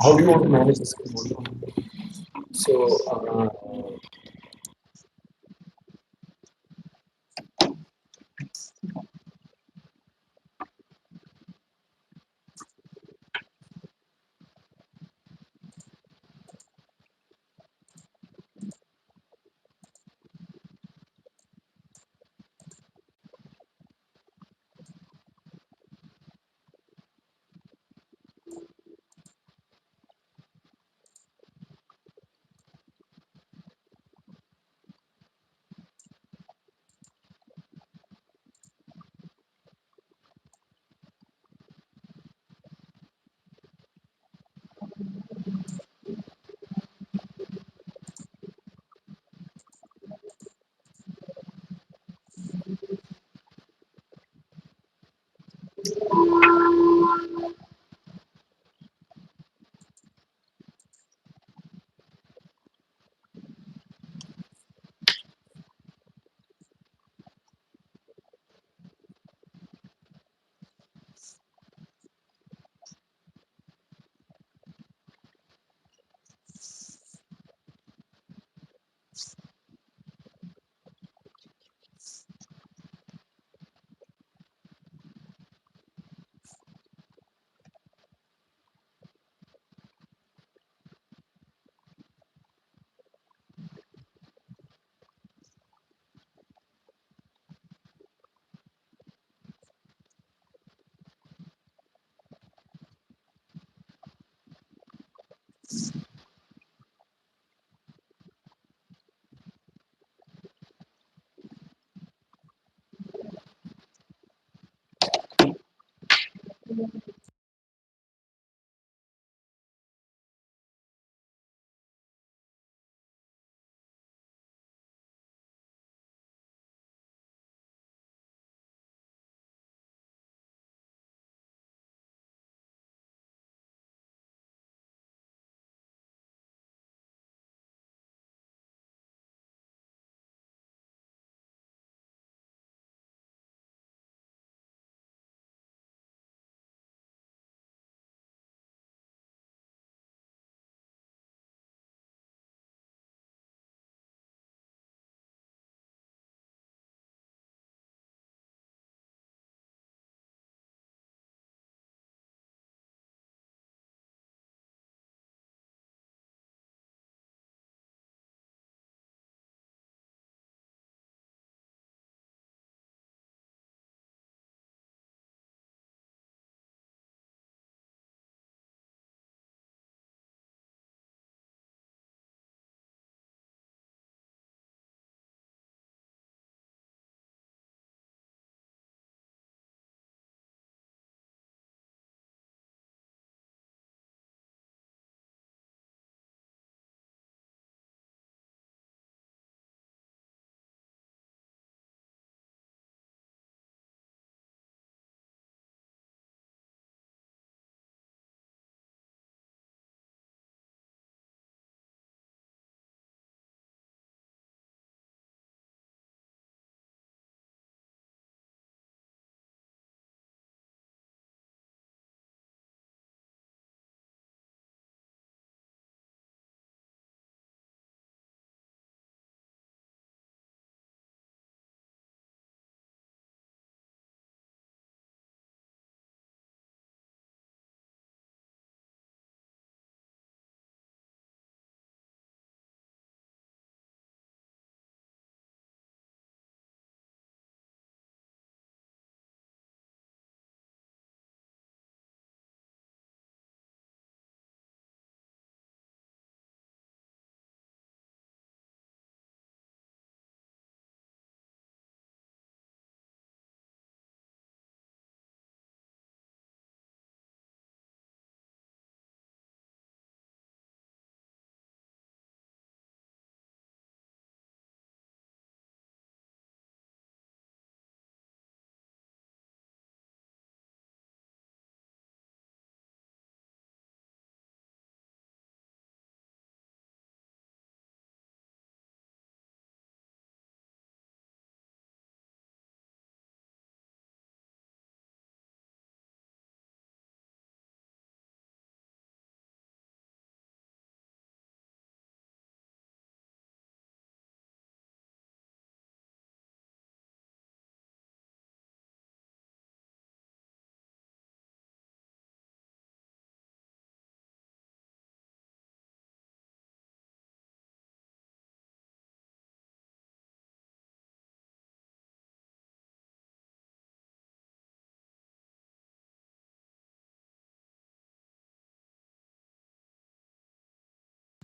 How do you want to manage this? What do you want to do? So,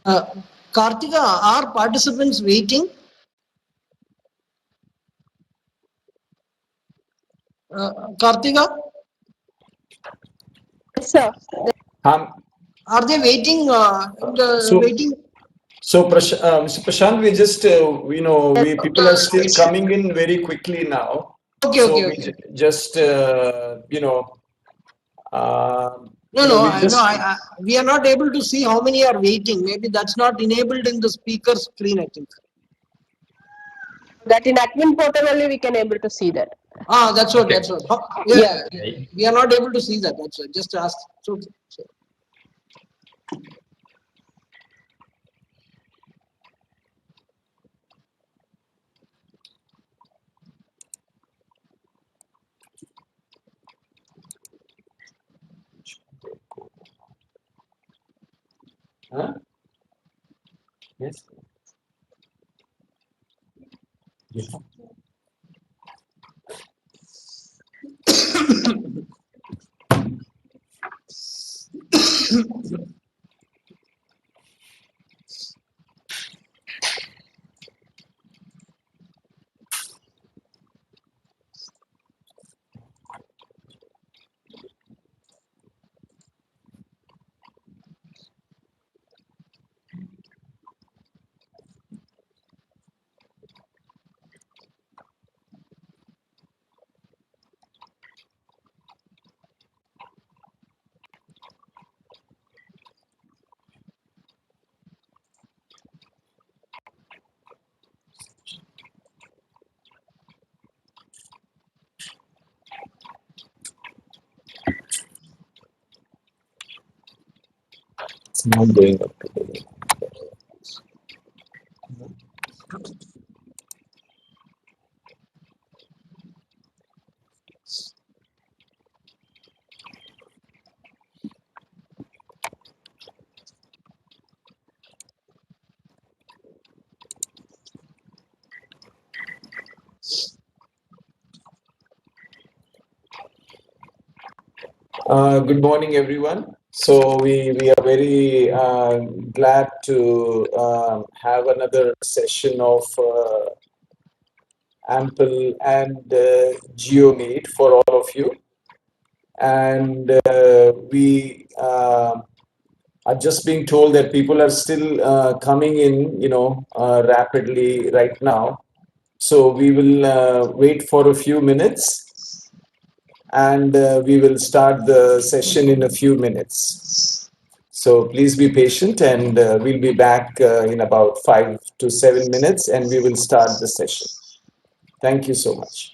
Uh, Kartika, are participants waiting? Kartika, Yes, sir. Um, are they waiting? so, Waiting? Mr. Prashant, we just, Yes. we people are still coming in very quickly now. Okay, So okay, we okay. just, uh, No, no, we just, we are not able to see how many are waiting. Maybe that's not enabled in the speaker screen, I think. That in admin portal only we can able to see that. Ah, that's what, okay. that's what. Yeah. We are not able to see that. That's what. Just ask. It's okay. So, Huh? Yes. Yeah. It's not going up today. Good morning, everyone. So we are very glad to have another session of Ample and JioMeet for all of you. And we are just being told that people are still coming in, rapidly right now. So we will wait for a few minutes and we will start the session in a few minutes. So please be patient and we'll be back in about 5 to 7 minutes and we will start the session. Thank you so much.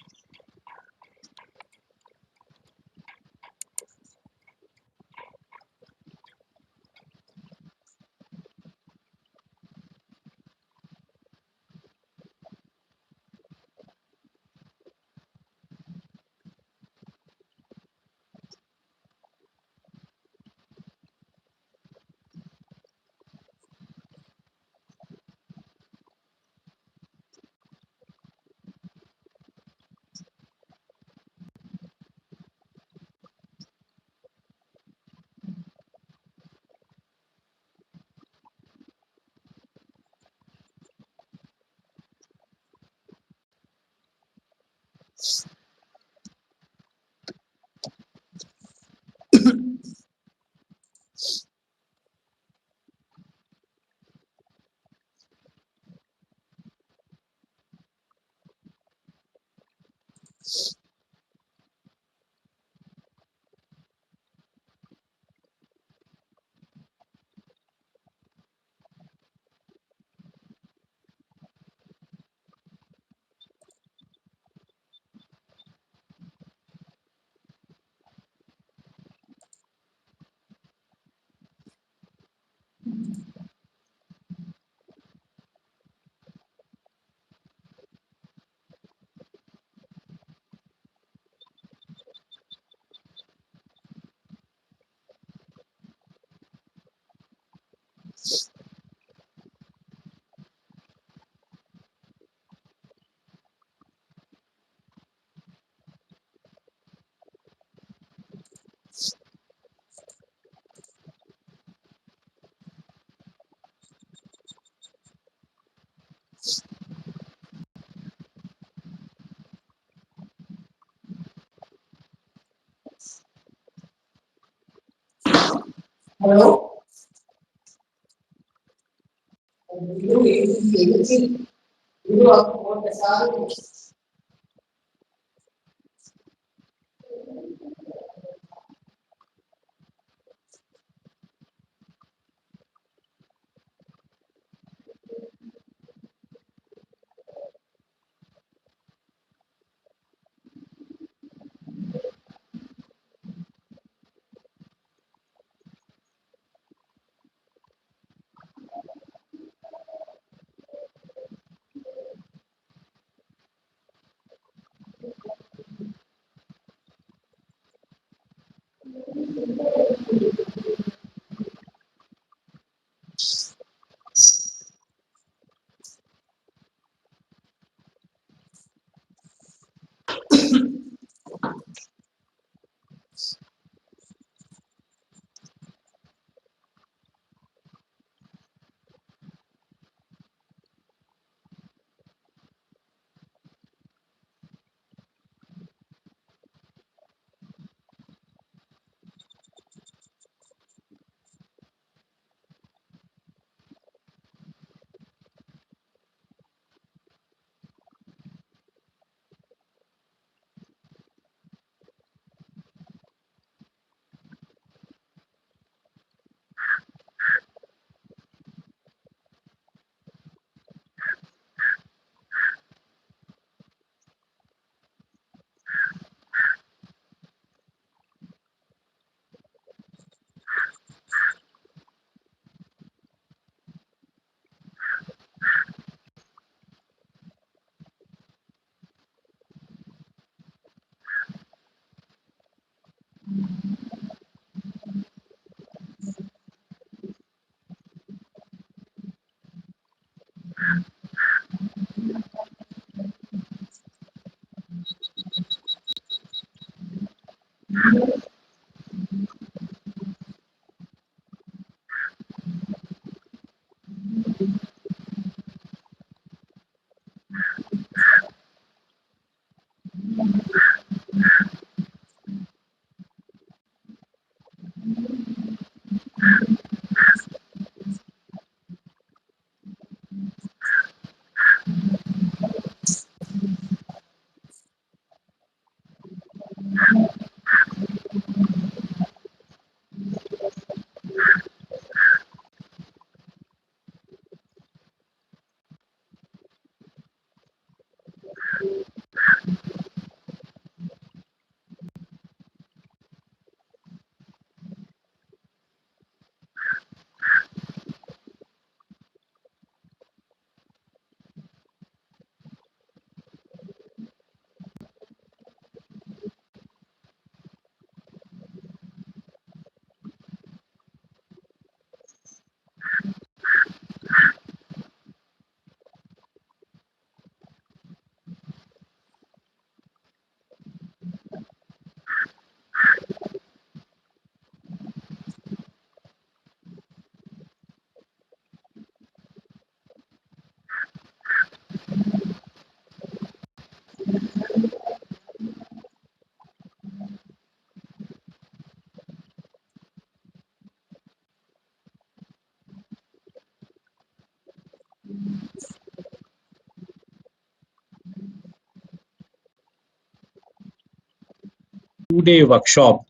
Two-day workshop.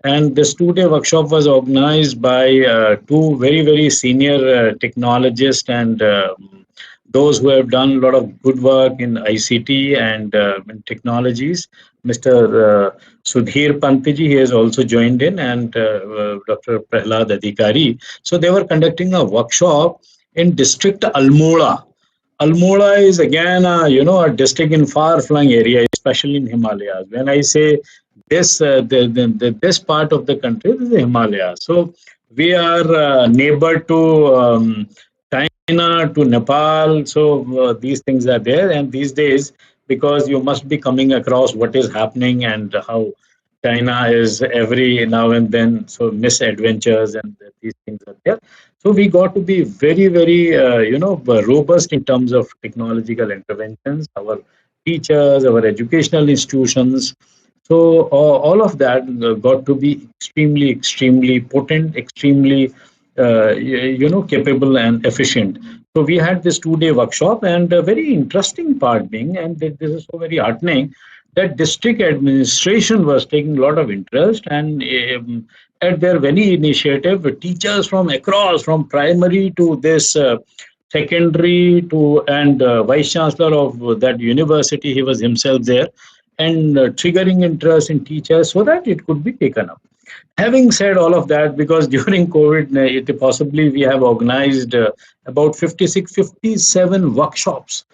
And this two-day workshop was organized by two very, very senior technologists and those who have done a lot of good work in ICT and in technologies. Mr. Sudhir Pantiji, he has also joined in, and Dr. Prahlad Adhikari. So they were conducting a workshop in district Almora. Almora is again, a district in far-flung area, especially in Himalayas. When I say this, this part of the country is the Himalayas. So we are neighbor to China, to Nepal. So these things are there, and these days, because you must be coming across what is happening and how China is every now and then, so misadventures and these things are there. So we got to be very, very, robust in terms of technological interventions. Our teachers, our educational institutions. So all of that got to be extremely potent, extremely capable and efficient. So we had this 2 day workshop, and a very interesting part being, and this is so very heartening, that district administration was taking a lot of interest, and at their very initiative, teachers from across, from primary to this secondary to, and vice chancellor of that university, he was himself there, and triggering interest in teachers so that it could be taken up. Having said all of that, because during COVID, it possibly we have organized about 56, 57 workshops,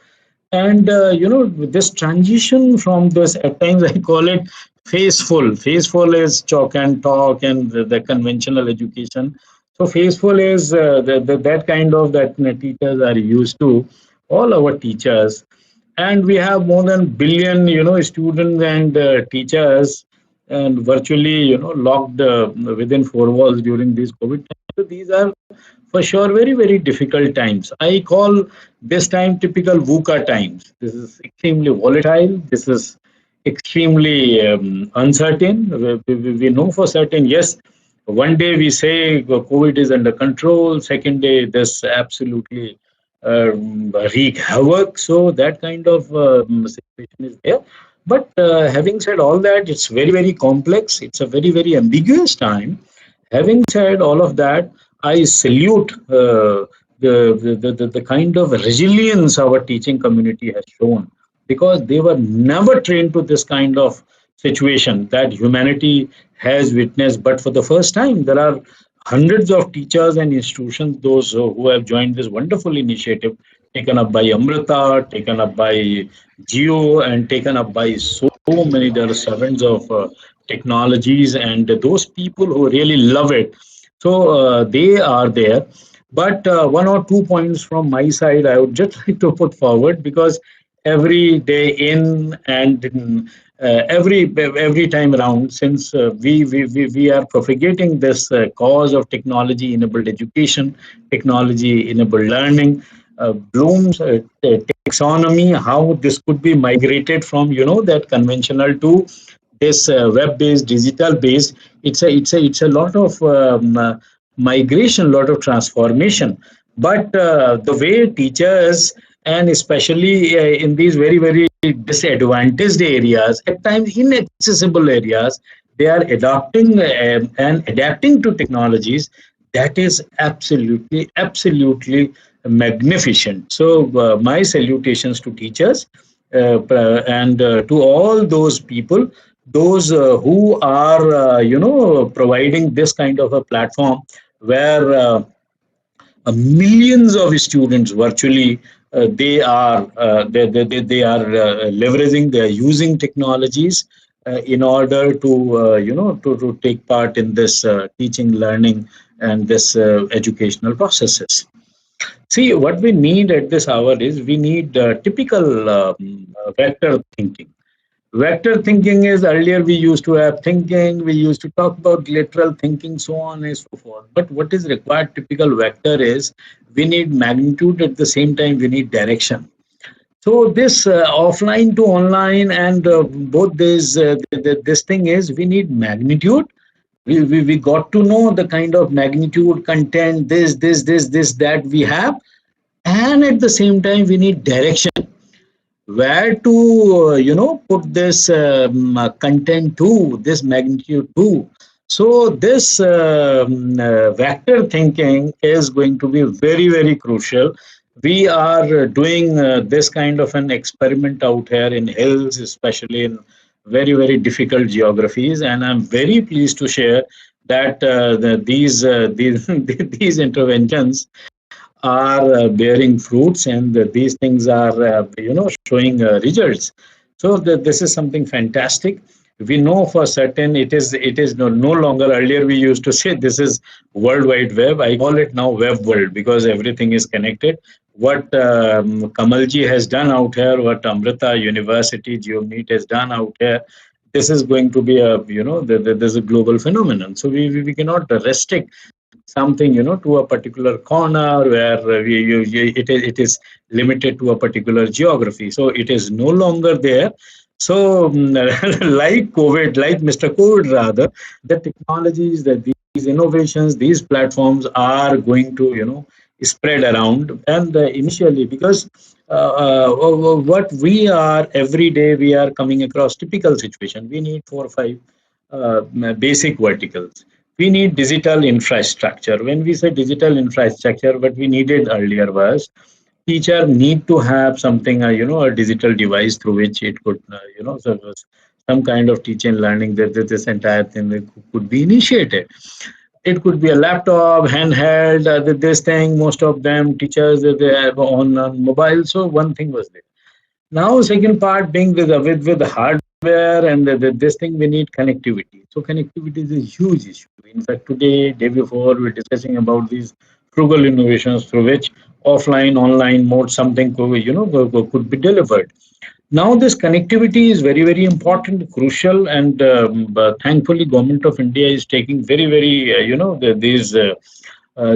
and this transition from this, at times I call it phaseful is chalk and talk and the conventional education. So phaseful is that kind of that teachers are used to, all our teachers, and we have more than billion students and teachers, and virtually locked within four walls during these COVID times. So these are for sure very difficult times. I call this time typical VUCA times. This is extremely volatile. This is extremely uncertain. We know for certain, yes, one day we say COVID is under control, second day this absolutely wreak havoc. So that kind of situation is there. But having said all that, it's very complex. It's a very ambiguous time. Having said all of that, I salute the kind of resilience our teaching community has shown, because they were never trained to this kind of situation that humanity has witnessed. But for the first time, there are hundreds of teachers and institutions, those who have joined this wonderful initiative, taken up by Amrita, taken up by Jio, and taken up by so many. There are servants of technologies, and those people who really love it. So they are there. But one or two points from my side, I would just like to put forward, because every day in and every time around, since we are propagating this cause of technology enabled education, technology enabled learning, Bloom's taxonomy, how this could be migrated from that conventional to this web based, digital based. It's a lot of migration, lot of transformation. But the way teachers, and especially in these very disadvantaged areas, at times inaccessible areas, they are adopting and adapting to technologies, that is absolutely magnificent. So my salutations to teachers, and to all those people, those who are providing this kind of a platform where millions of students virtually, they are leveraging, they are using technologies in order to to take part in this teaching, learning, and this educational processes. See, what we need at this hour is we need typical vector thinking. Vector thinking is, earlier we used to have thinking, we used to talk about literal thinking, so on and so forth. But what is required, typical vector, is we need magnitude, at the same time we need direction. So this offline to online, and both this thing is, we need magnitude. We got to know the kind of magnitude, content, this that we have, and at the same time we need direction, where to put this content to, this magnitude to. So this vector thinking is going to be very crucial. We are doing this kind of an experiment out here in hills, especially in very difficult geographies, and I'm very pleased to share that these these interventions are bearing fruits, and these things are showing results. So this is something fantastic. We know for certain it is no longer, earlier we used to say this is world wide web. I call it now web world, because everything is connected. What Kamalji has done out here, what Amrita University JioMeet has done out here, this is going to be a there's a global phenomenon. So we cannot restrict something to a particular corner, where it is limited to a particular geography. So it is no longer there. So, like COVID, like Mr. COVID, rather, the technologies, that these innovations, these platforms are going to, spread around. And initially, because what we are every day, we are coming across typical situation. We need 4 or 5 basic verticals. We need digital infrastructure. When we say digital infrastructure, what we needed earlier was teacher need to have something, a digital device through which it could, some kind of teaching and learning, that this entire thing could be initiated. It could be a laptop, handheld, this thing. Most of them teachers, they have on mobile. So one thing was there. Now, second part being with the hardware and this thing, we need connectivity. So connectivity is a huge issue. In fact, today, day before, we're discussing about these frugal innovations through which offline, online mode something could, could be delivered. Now, this connectivity is very, very important, crucial, and but thankfully, Government of India is taking very, very,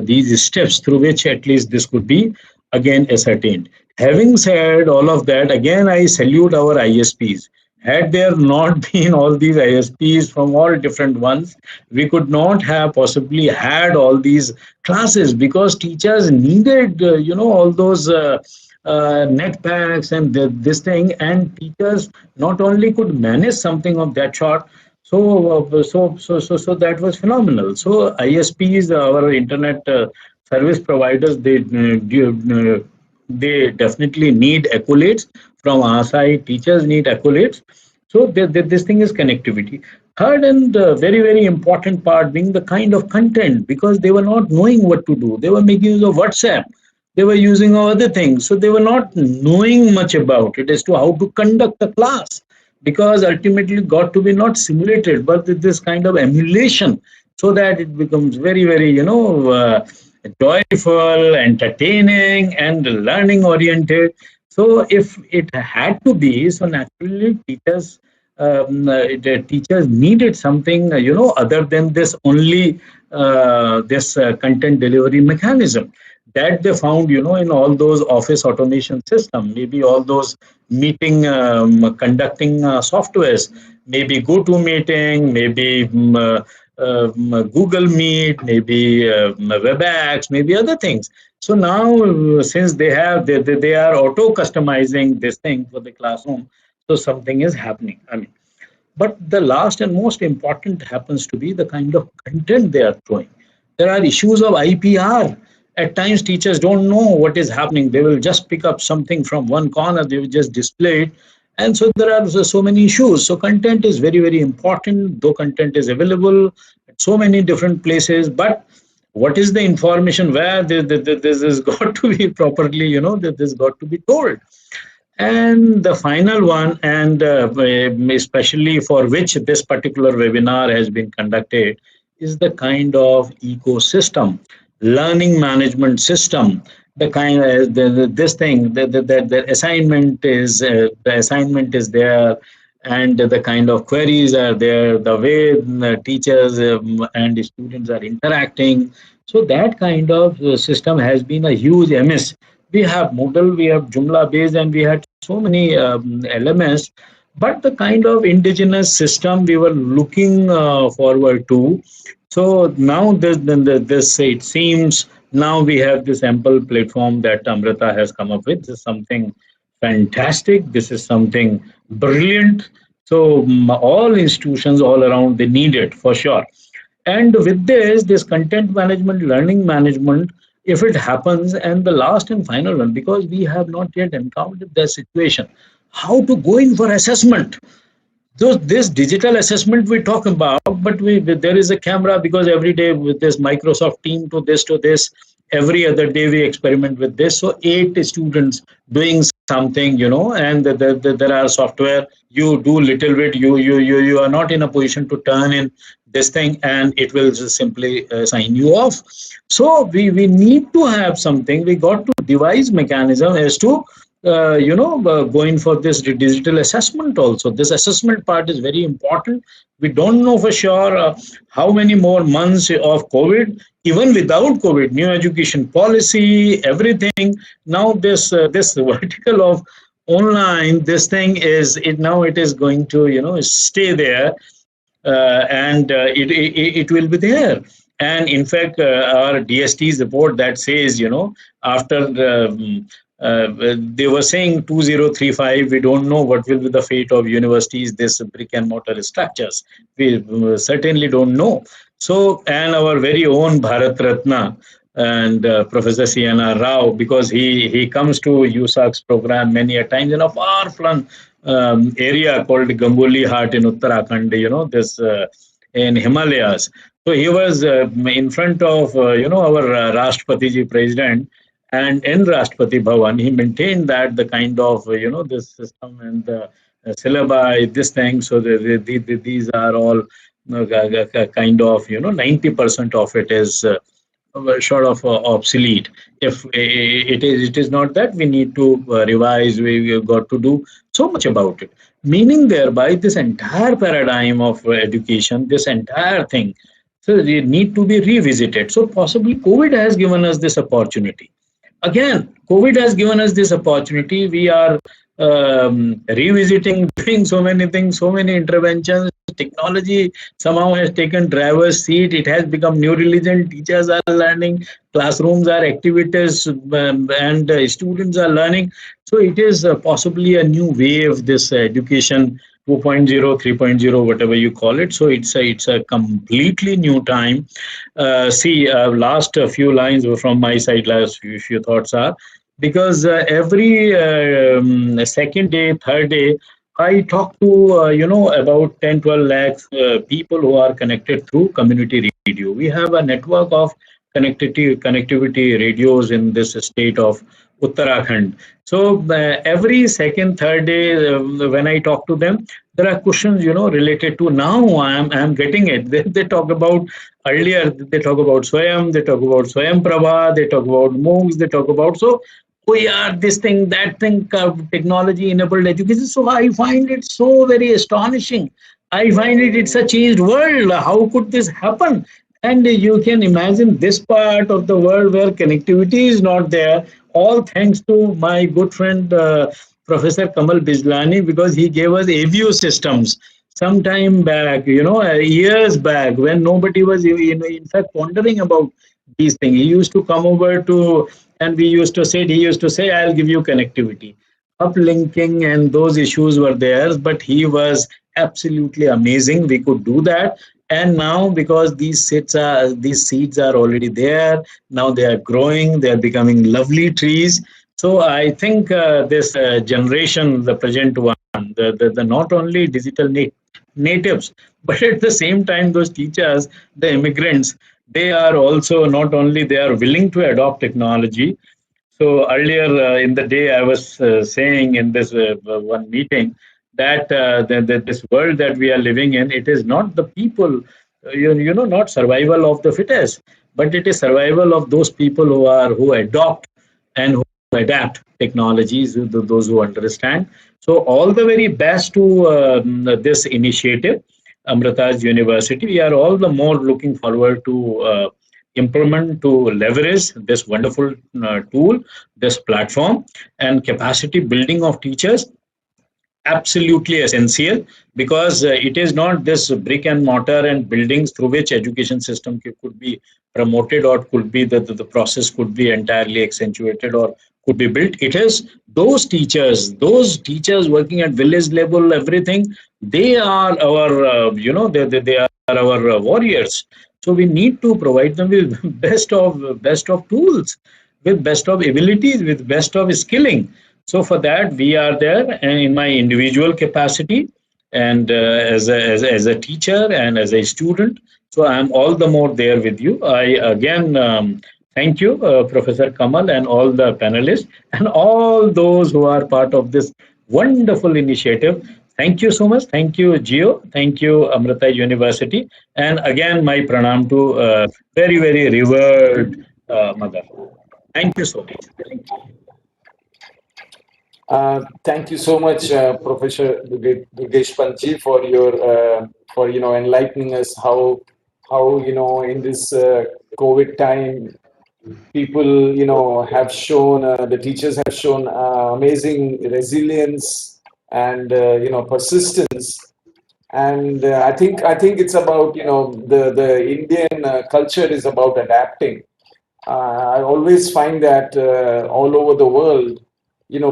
these steps through which at least this could be again ascertained. Having said all of that, again, I salute our ISPs. Had there not been all these ISPs from all different ones, we could not have possibly had all these classes, because teachers needed, all those net packs and this thing, and teachers not only could manage something of that sort. So that was phenomenal. So ISPs, our internet service providers, they definitely need accolades from our side. Teachers need accolades. So this thing is connectivity. Third and very, very important part being the kind of content, because they were not knowing what to do. They were making use of WhatsApp. They were using other things. So they were not knowing much about it as to how to conduct a class, because ultimately got to be not simulated, but with this kind of emulation, so that it becomes very, very, joyful, entertaining, and learning oriented. So if it had to be, so naturally teachers needed something, other than this only this content delivery mechanism that they found, in all those office automation system, maybe all those meeting conducting softwares, maybe GoToMeeting, maybe Google Meet, maybe WebEx, maybe other things. So now, since they are auto customizing this thing for the classroom, so something is happening. I mean, but the last and most important happens to be the kind of content they are throwing. There are issues of IPR. At times, teachers don't know what is happening. They will just pick up something from one corner, they will just display it. And so there are so many issues. So content is very, very important, though content is available at so many different places. But what is the information, where this has got to be properly, this has got to be told. And the final one, and especially for which this particular webinar has been conducted, is the kind of ecosystem, learning management system. The kind of this thing, the assignment is there, and the kind of queries are there, the way the teachers and students are interacting. So that kind of system has been a huge miss. We have Moodle, we have Joomla based, and we had so many elements, but the kind of indigenous system we were looking forward to. So now this it seems now we have this ample platform that Amrita has come up with. This is something fantastic. This is something brilliant. So all institutions all around, they need it for sure. And with this content management, learning management, if it happens, and the last and final one, because we have not yet encountered that situation, how to go in for assessment. So this digital assessment we talk about, but there is a camera, because every day with this Microsoft team to this, every other day we experiment with this. So 8 students doing something, and there are software. You do little bit, you are not in a position to turn in this thing, and it will just simply sign you off. So we need to have something. We got to devise mechanism as to going for this digital assessment also. This assessment part is very important. We don't know for sure how many more months of COVID, even without COVID, new education policy, everything. Now this vertical of online, this thing is it now it is going to stay there, and it will be there. And in fact, our DST's report that says, after they were saying 2035, we don't know what will be the fate of universities, this brick and mortar structures. We certainly don't know. So, and our very own Bharat Ratna and Professor C.N.R. Rao, because he comes to USAC's program many a times in a far-flung area called Gangoli Hut in Uttarakhand, this in Himalayas. So he was in front of, our Rashtrapati ji president, and in Rashtrapati Bhavan, he maintained that the kind of, this system and the syllabi, this thing, so these are all kind of, 90% of it is sort of obsolete. If it is not that we need to revise, we've got to do so much about it. Meaning thereby this entire paradigm of education, this entire thing, so they need to be revisited. So possibly COVID has given us this opportunity. Again, COVID has given us this opportunity. We are revisiting, doing so many things, so many interventions. Technology somehow has taken driver's seat. It has become new religion. Teachers are learning, classrooms are activities, and students are learning. So it is possibly a new wave, this education 2.0, 3.0, whatever you call it. So it's a completely new time. See, last few lines from my side, last few thoughts are, because every second day, third day, I talk to about 10, 12 lakhs people who are connected through community radio. We have a network of connectivity radios in this state of Uttarakhand. So every second, third day, when I talk to them, there are questions related to now. I am getting it. They talk about earlier. They talk about Swayam. They talk about Swayam Prabha. They talk about MOOCs. They talk about so. Oh yeah, this thing, that thing, technology enabled education. So I find it so very astonishing. I find it's a changed world. How could this happen? And you can imagine this part of the world where connectivity is not there, all thanks to my good friend Professor Kamal Bijlani, because he gave us AVO systems some time back, years back, when nobody was in fact wondering about these things. He used to come over to, and he used to say, I'll give you connectivity. Uplinking and those issues were there, but he was absolutely amazing. We could do that. And now, because these seeds are already there, now they are growing, they are becoming lovely trees. So I think this generation, the present one, the not only digital natives, but at the same time, those teachers, the immigrants, they are also not only they are willing to adopt technology. So earlier in the day, I was saying in this one meeting that this world that we are living in, it is not the people, not survival of the fittest, but it is survival of those people who adopt and who adapt technologies, those who understand. So all the very best to this initiative, Amrita's University. We are all the more looking forward to implement, to leverage this wonderful tool, this platform, and capacity building of teachers absolutely essential, because it is not this brick and mortar and buildings through which education system could be promoted, or could be the process could be entirely accentuated or could be built. It is those teachers working at village level, everything, they are our they are our warriors. So we need to provide them with best of tools, with best of abilities, with best of skilling. So for that, we are there, and in my individual capacity, and as a teacher and as a student. So I'm all the more there with you. I again thank you, Professor Kamal, and all the panelists, and all those who are part of this wonderful initiative. Thank you so much. Thank you, Gio. Thank you, Amrita University. And again, my pranam to very, very revered mother. Thank you so much. Thank you. Thank you so much, Professor Durgesh Panchi, for your for enlightening us how in this COVID time People, have shown, the teachers have shown amazing resilience and, persistence. And I think it's about, the Indian culture is about adapting. I always find that all over the world,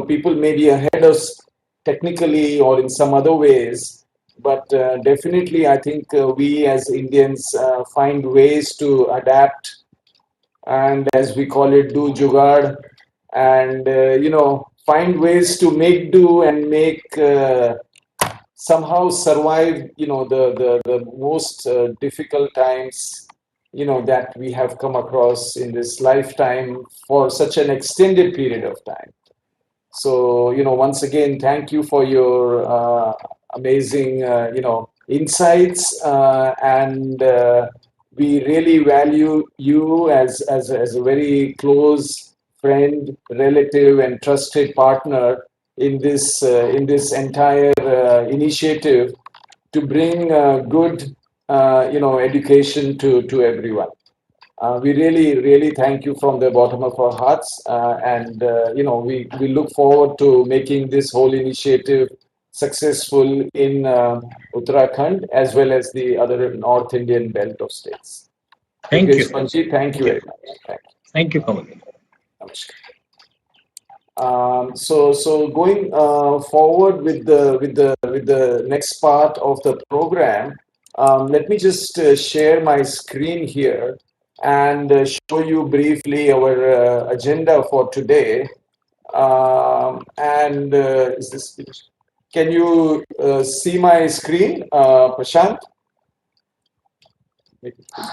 people may be ahead of us technically or in some other ways, but definitely I think we as Indians find ways to adapt, and as we call it, do jugad, and find ways to make do and make somehow survive, the most difficult times, that we have come across in this lifetime for such an extended period of time. So, once again, thank you for your amazing, insights, and we really value you as a very close friend, relative, and trusted partner in this entire initiative to bring good, education to everyone. We really, really thank you from the bottom of our hearts, and we look forward to making this whole initiative successful in Uttarakhand as well as the other North Indian belt of states. Thank you. Durgesh Panchi, thank you very much. Thank you. Thank you, Kamal. Namaskar. So going forward with the next part of the program, let me just share my screen here and show you briefly our agenda for today. And is this? Can you see my screen, Prashant?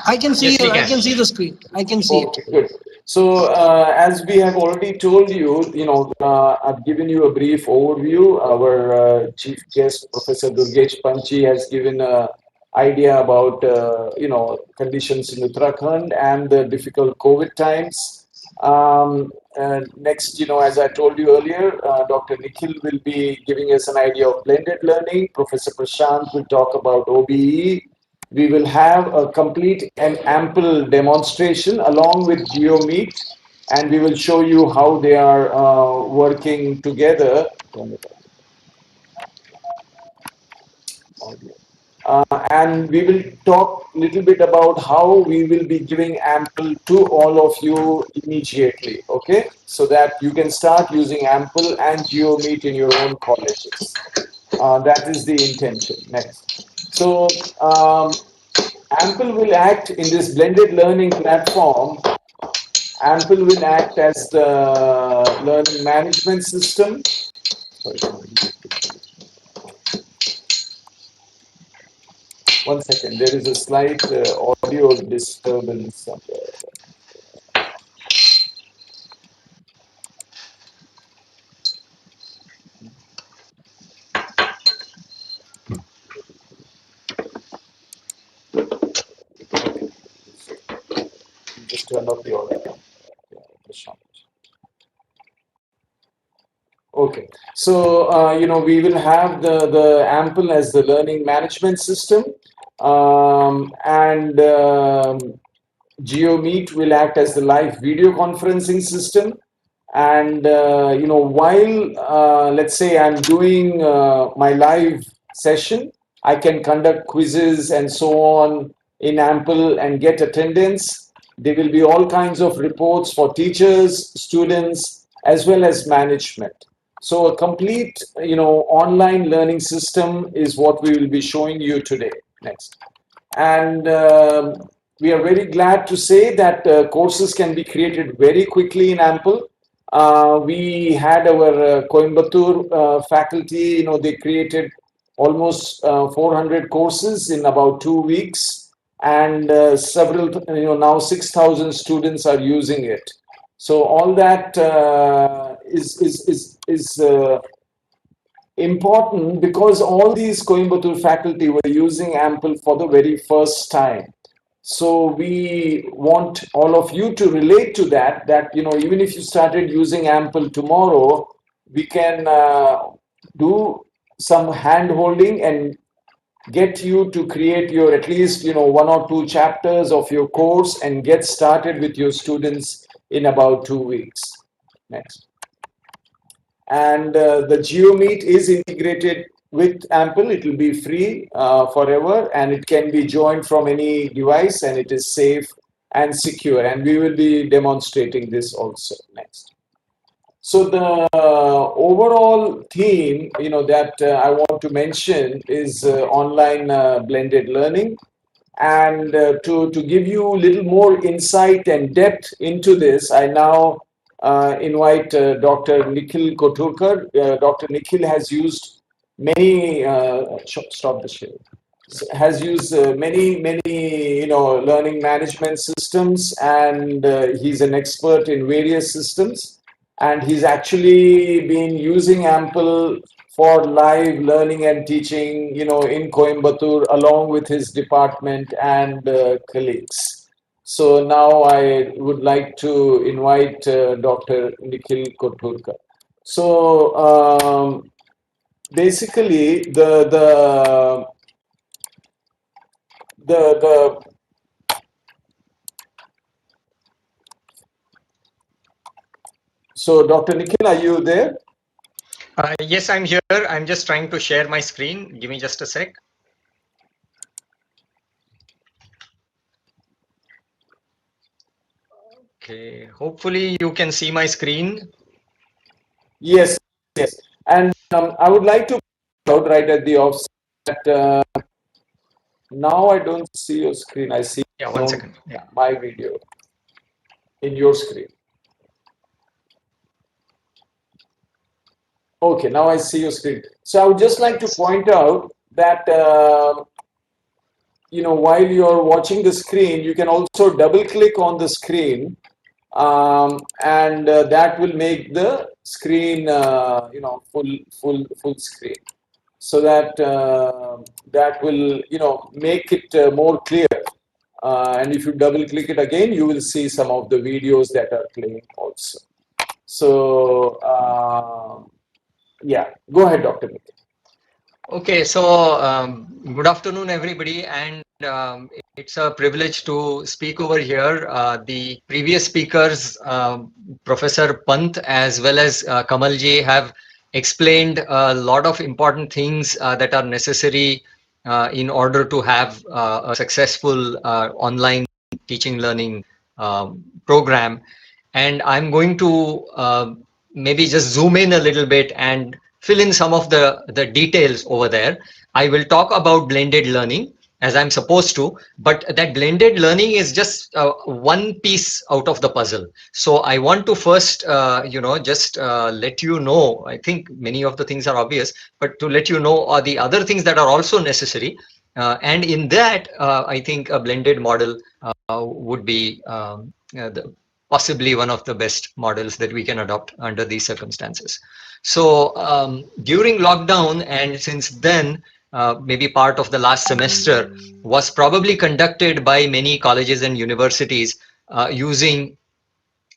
I can see Yes, we I can. can see the screen. I can see it. Okay, good. So, as we have already told you, I've given you a brief overview. Our chief guest, Professor Durgesh Panchi, has given an idea about, conditions in Uttarakhand and the difficult COVID times. Next, as I told you earlier, Dr. Nikhil will be giving us an idea of blended learning. Professor Prashant will talk about OBE. We will have a complete and ample demonstration along with JioMeet, and we will show you how they are working together. And we will talk a little bit about how we will be giving ample to all of you immediately, okay? So that you can start using ample and JioMeet in your own colleges. That is the intention. Next. So, Ample will act in this blended learning platform. Ample will act as the learning management system. Sorry, one second, there is a slight audio disturbance. Just turn off the audio. Okay, so we will have the Ample as the learning management system, and JioMeet will act as the live video conferencing system. And while let's say I'm doing my live session, I can conduct quizzes and so on in Ample and get attendance. There will be all kinds of reports for teachers, students, as well as management. So a complete, online learning system is what we will be showing you today. Next. And we are very glad to say that courses can be created very quickly in Ample. We had our Coimbatore faculty, they created almost 400 courses in about 2 weeks, and several, now 6,000 students are using it. So all that is important because all these Coimbatore faculty were using Ample for the very first time. So we want all of you to relate to that, even if you started using Ample tomorrow, we can do some hand holding and get you to create your at least, one or two chapters of your course and get started with your students in about 2 weeks. Next. And the JioMeet is integrated with Ample. It will be free forever, and it can be joined from any device, and it is safe and secure. And we will be demonstrating this also. Next. So the overall theme, that I want to mention is online blended learning. And to give you a little more insight and depth into this, I now invite Dr. Nikhil Koturkar. Dr. Nikhil has used many, stop the share, has used many, learning management systems, and he's an expert in various systems. And he's actually been using Ample for live learning and teaching, in Coimbatore, along with his department and colleagues. So now I would like to invite Dr. Nikhil Koturkar. So basically, the so Dr. Nikhil, are you there? Yes, I'm here. I'm just trying to share my screen. Give me just a sec. Okay, hopefully you can see my screen. Yes, yes. And I would like to point out right at the offset that now I don't see your screen. I see One second. Yeah. my video in your screen. Okay, now I see your screen. So I would just like to point out that while you're watching the screen, you can also double click on the screen, and that will make the screen full screen, so that that will make it more clear. And if you double click it again, you will see some of the videos that are playing also. So yeah, go ahead, Dr. Nikhil. Okay, so good afternoon, everybody, and it's a privilege to speak over here. The previous speakers, Professor Pant as well as Kamalji, have explained a lot of important things that are necessary in order to have a successful online teaching learning program. And I'm going to maybe just zoom in a little bit and fill in some of the details over there. I will talk about blended learning as I'm supposed to, but that blended learning is just one piece out of the puzzle. So I want to first, just let you know, I think many of the things are obvious, but to let you know are the other things that are also necessary. And in that, I think a blended model would be possibly one of the best models that we can adopt under these circumstances. So during lockdown, and since then, maybe part of the last semester was probably conducted by many colleges and universities using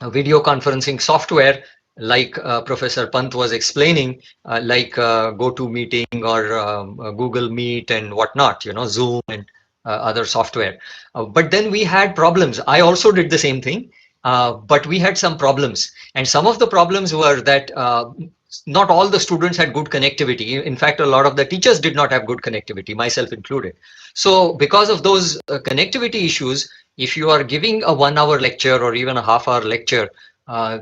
video conferencing software like Professor Pant was explaining, like GoToMeeting or Google Meet and whatnot, Zoom and other software. But then we had problems. I also did the same thing, but we had some problems. And some of the problems were that not all the students had good connectivity. In fact, a lot of the teachers did not have good connectivity, myself included. So because of those connectivity issues, if you are giving a 1 hour lecture or even a half-hour lecture,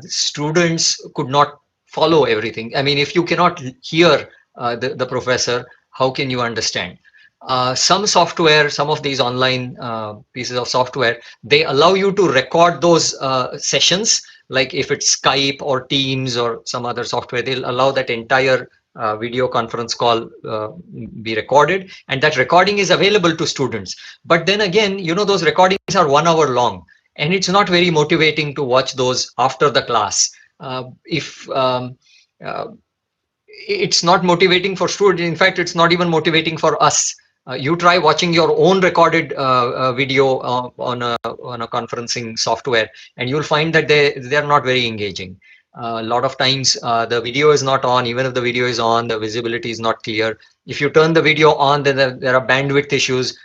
students could not follow everything. I mean, if you cannot hear the professor, how can you understand? Some software, some of these online pieces of software, they allow you to record those sessions. Like if it's Skype or Teams or some other software, they'll allow that entire video conference call be recorded, and that recording is available to students. But then again, those recordings are 1 hour long, and it's not very motivating to watch those after the class. If it's not motivating for students, in fact, it's not even motivating for us. You try watching your own recorded video on a conferencing software, and you'll find that they're not very engaging. A lot of times the video is not on. Even if the video is on, the visibility is not clear. If you turn the video on, then there are bandwidth issues.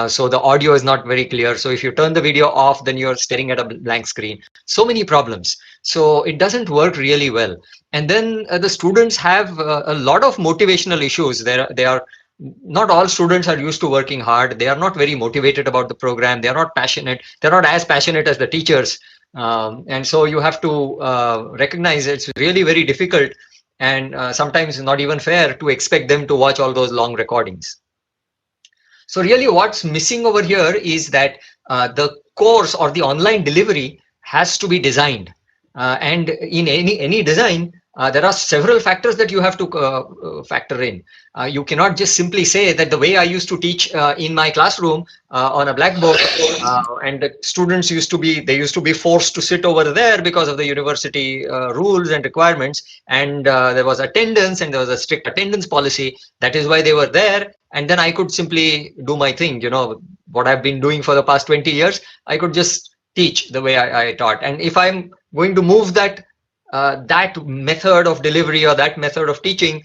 So the audio is not very clear. So if you turn the video off, then you're staring at a blank screen. So many problems. So it doesn't work really well. And then the students have a lot of motivational issues. They are not all students are used to working hard. They are not very motivated about the program. They are not passionate. They're not as passionate as the teachers. And so you have to recognize it's really very difficult and sometimes not even fair to expect them to watch all those long recordings. So really what's missing over here is that the course or the online delivery has to be designed. And in any design, there are several factors that you have to factor in. You cannot just simply say that the way I used to teach in my classroom on a blackboard, and the students used to be forced to sit over there because of the university rules and requirements, and there was attendance and there was a strict attendance policy. That is why they were there. And then I could simply do my thing, what I've been doing for the past 20 years. I could just teach the way I taught. And if I'm going to move that method of delivery or that method of teaching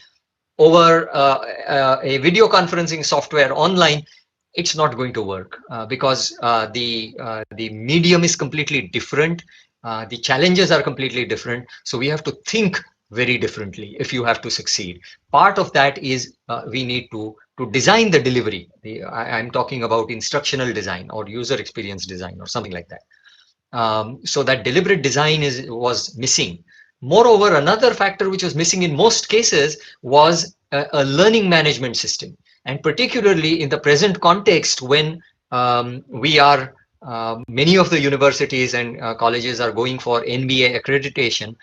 over a video conferencing software online, it's not going to work because the medium is completely different. The challenges are completely different. So we have to think very differently if you have to succeed. Part of that is we need to design the delivery. I'm talking about instructional design or user experience design or something like that. So that deliberate design was missing. Moreover, another factor which was missing in most cases was a learning management system. And particularly in the present context when we are, many of the universities and colleges are going for NBA accreditation,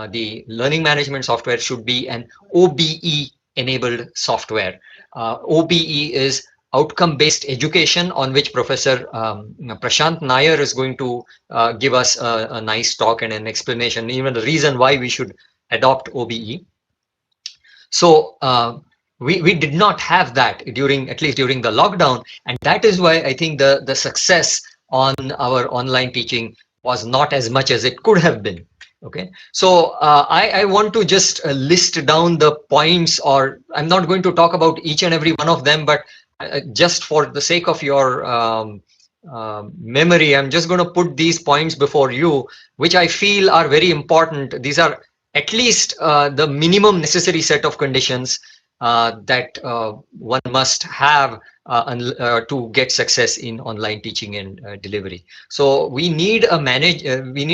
the learning management software should be an OBE enabled software. OBE is outcome-based education, on which Professor Prashant Nair is going to give us a nice talk and an explanation, even the reason why we should adopt OBE. So we did not have that at least during the lockdown, and that is why I think the success on our online teaching was not as much as it could have been. Okay, so I want to just list down the points, or I'm not going to talk about each and every one of them, but just for the sake of your memory, I'm just going to put these points before you, which I feel are very important. These are at least the minimum necessary set of conditions that one must have to get success in online teaching and delivery. So we need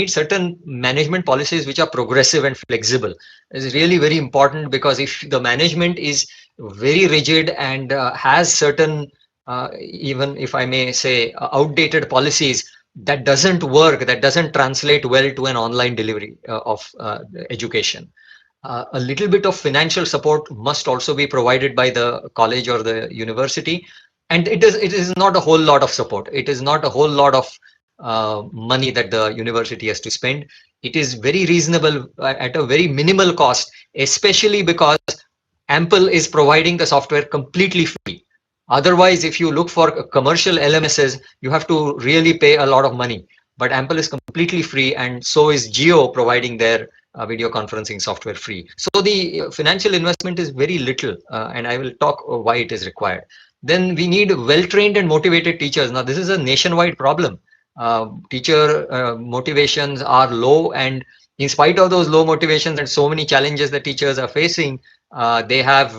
certain management policies which are progressive and flexible. It's really very important, because if the management is very rigid and has certain, even if I may say, outdated policies, that doesn't work, that doesn't translate well to an online delivery of education. A little bit of financial support must also be provided by the college or the university, and it is not a whole lot of support. It is not a whole lot of money that the university has to spend. It is very reasonable at a very minimal cost, especially because Ample is providing the software completely free. Otherwise, if you look for commercial LMSs, you have to really pay a lot of money. But Ample is completely free, and so is Jio providing their video conferencing software free. So the financial investment is very little, and I will talk why it is required. Then we need well-trained and motivated teachers. Now, this is a nationwide problem. Teacher motivations are low, and in spite of those low motivations and so many challenges that teachers are facing, they have,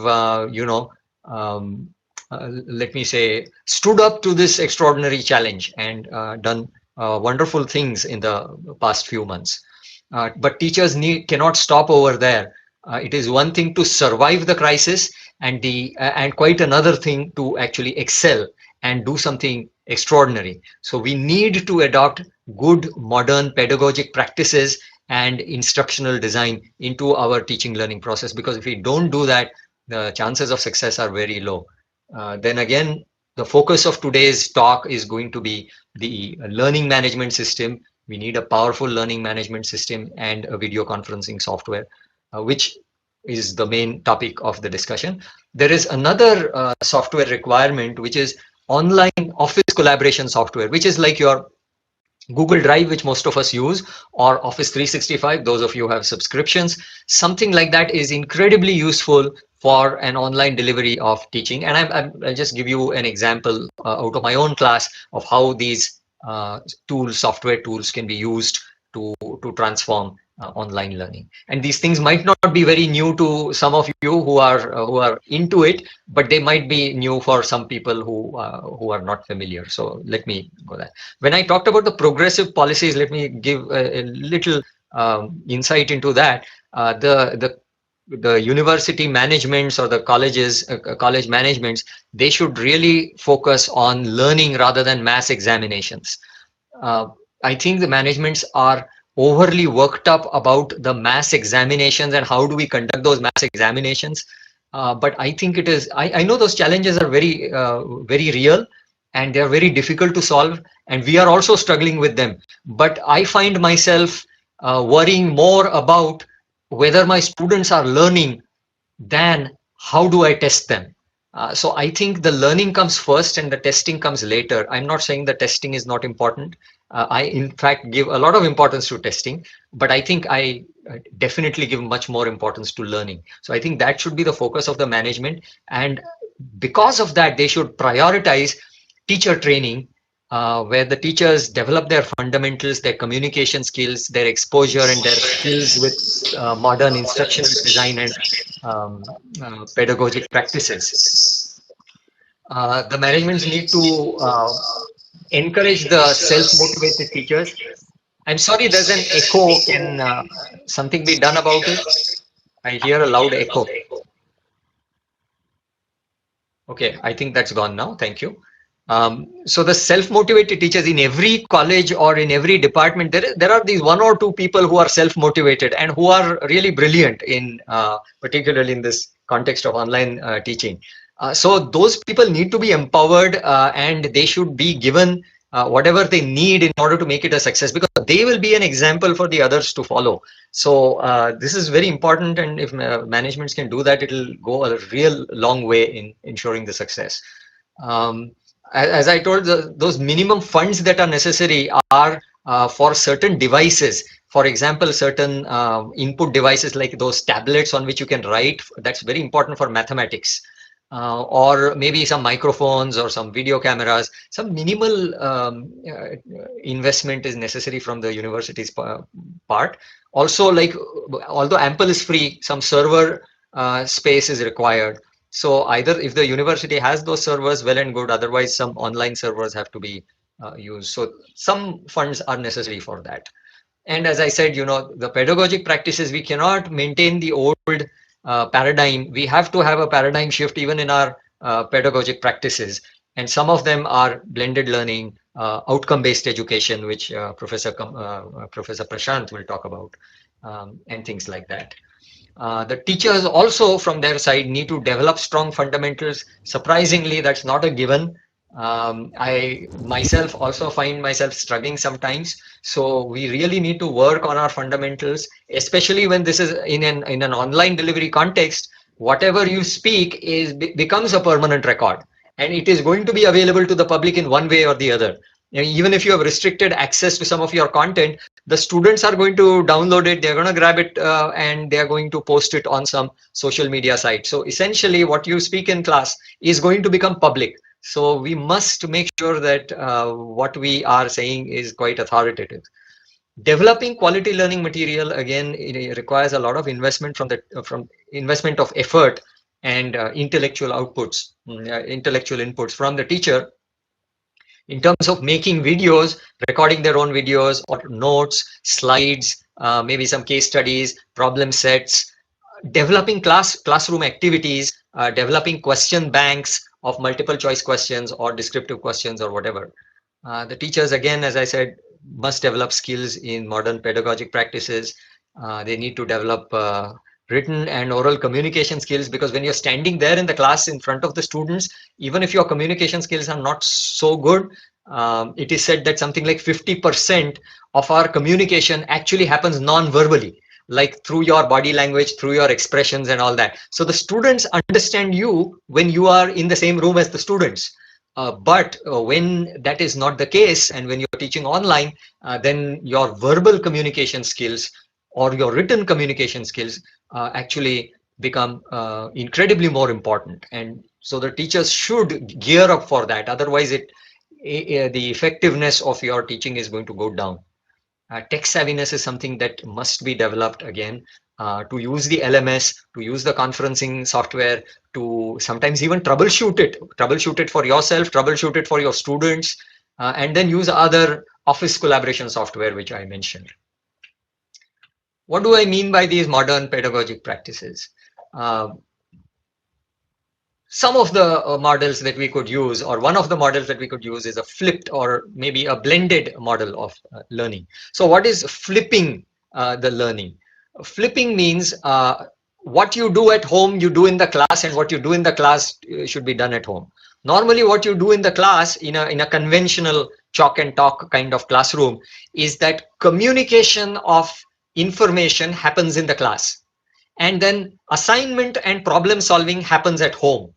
let me say, stood up to this extraordinary challenge and done wonderful things in the past few months. But teachers cannot stop over there. It is one thing to survive the crisis, and quite another thing to actually excel and do something extraordinary. So we need to adopt good modern pedagogic practices and instructional design into our teaching learning process, because if we don't do that, the chances of success are very low. Then again, the focus of today's talk is going to be the learning management system. We need a powerful learning management system and a video conferencing software, which is the main topic of the discussion. There is another software requirement, which is online office collaboration software, which is like your Google Drive, which most of us use, or Office 365, those of you who have subscriptions. Something like that is incredibly useful for an online delivery of teaching. And I'll just give you an example out of my own class of how these tools, software tools, can be used to transform online learning. And these things might not be very new to some of you who are into it, but they might be new for some people who are not familiar. So let me go there. When I talked about the progressive policies, let me give a little insight into that. The university managements or the colleges, college managements, they should really focus on learning rather than mass examinations. uh, I think the managements are overly worked up about the mass examinations and how do we conduct those mass examinations. But I think it is, I know those challenges are very real, and they are very difficult to solve, and we are also struggling with them. But I find myself worrying more about whether my students are learning than how do I test them. So I think the learning comes first and the testing comes later. I'm not saying the testing is not important. I, in fact, give a lot of importance to testing, but I think I definitely give much more importance to learning. So I think that should be the focus of the management. And because of that, they should prioritize teacher training, where the teachers develop their fundamentals, their communication skills, their exposure, and their skills with modern instructional design and pedagogic practices. The managements need to encourage the self-motivated teachers. I'm sorry, there's an echo. Can something be done about it? I hear a loud echo. Okay, I think that's gone now. Thank you. So the self-motivated teachers in every college or in every department, there are these one or two people who are self-motivated and who are really brilliant in, particularly in this context of online teaching. So those people need to be empowered, and they should be given whatever they need in order to make it a success, because they will be an example for the others to follow. So this is very important, and if managements can do that, it will go a real long way in ensuring the success. As I told, those minimum funds that are necessary are for certain devices. For example, certain input devices like those tablets on which you can write, that's very important for mathematics. Or maybe some microphones or some video cameras. Some minimal investment is necessary from the university's part. Also, like, although ample is free, some server space is required. So either if the university has those servers, well and good, otherwise some online servers have to be used. So some funds are necessary for that. And as I said, the pedagogic practices, we cannot maintain the old paradigm. We have to have a paradigm shift even in our pedagogic practices. And some of them are blended learning, outcome-based education, which Professor Prashant will talk about, and things like that. The teachers also, from their side, need to develop strong fundamentals. Surprisingly, that's not a given. I myself also find myself struggling sometimes. So we really need to work on our fundamentals, especially when this is in an online delivery context. Whatever you speak becomes a permanent record, and it is going to be available to the public in one way or the other. Even if you have restricted access to some of your content, the students are going to download it, they're going to grab it, and they're going to post it on some social media site. So essentially, what you speak in class is going to become public. So we must make sure that what we are saying is quite authoritative. Developing quality learning material, again, it requires a lot of investment from investment of effort and intellectual outputs, intellectual inputs from the teacher, in terms of making videos, recording their own videos or notes, slides, maybe some case studies, problem sets, developing classroom activities, developing question banks of multiple choice questions or descriptive questions or whatever. The teachers, again, as I said, must develop skills in modern pedagogic practices. They need to develop written and oral communication skills, because when you're standing there in the class in front of the students, even if your communication skills are not so good, it is said that something like 50% of our communication actually happens non-verbally, like through your body language, through your expressions and all that. So the students understand you when you are in the same room as the students. But when that is not the case, and when you're teaching online, then your verbal communication skills or your written communication skills actually become incredibly more important, and so the teachers should gear up for that. Otherwise, the effectiveness of your teaching is going to go down. Tech savviness is something that must be developed again, to use the LMS, to use the conferencing software, to sometimes even troubleshoot it for yourself, troubleshoot it for your students, and then use other office collaboration software, which I mentioned. What do I mean by these modern pedagogic practices? Some of the models that we could use, or one of the models that we could use, is a flipped or maybe a blended model of learning. So what is flipping the learning? Flipping means what you do at home, you do in the class, and what you do in the class should be done at home. Normally, what you do in the class, in a conventional chalk and talk kind of classroom, is that communication of information happens in the class, and then assignment and problem solving happens at home.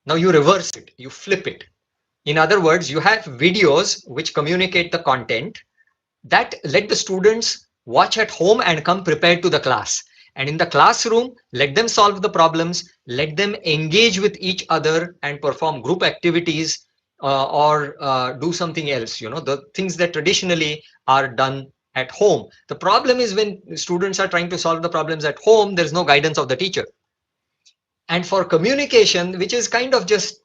Now you reverse it, you flip it. In other words, you have videos which communicate the content that let the students watch at home and come prepared to the class. And in the classroom, let them solve the problems, let them engage with each other and perform group activities, or do something else, the things that traditionally are done at home. The problem is when students are trying to solve the problems at home, there's no guidance of the teacher. And for communication, which is kind of just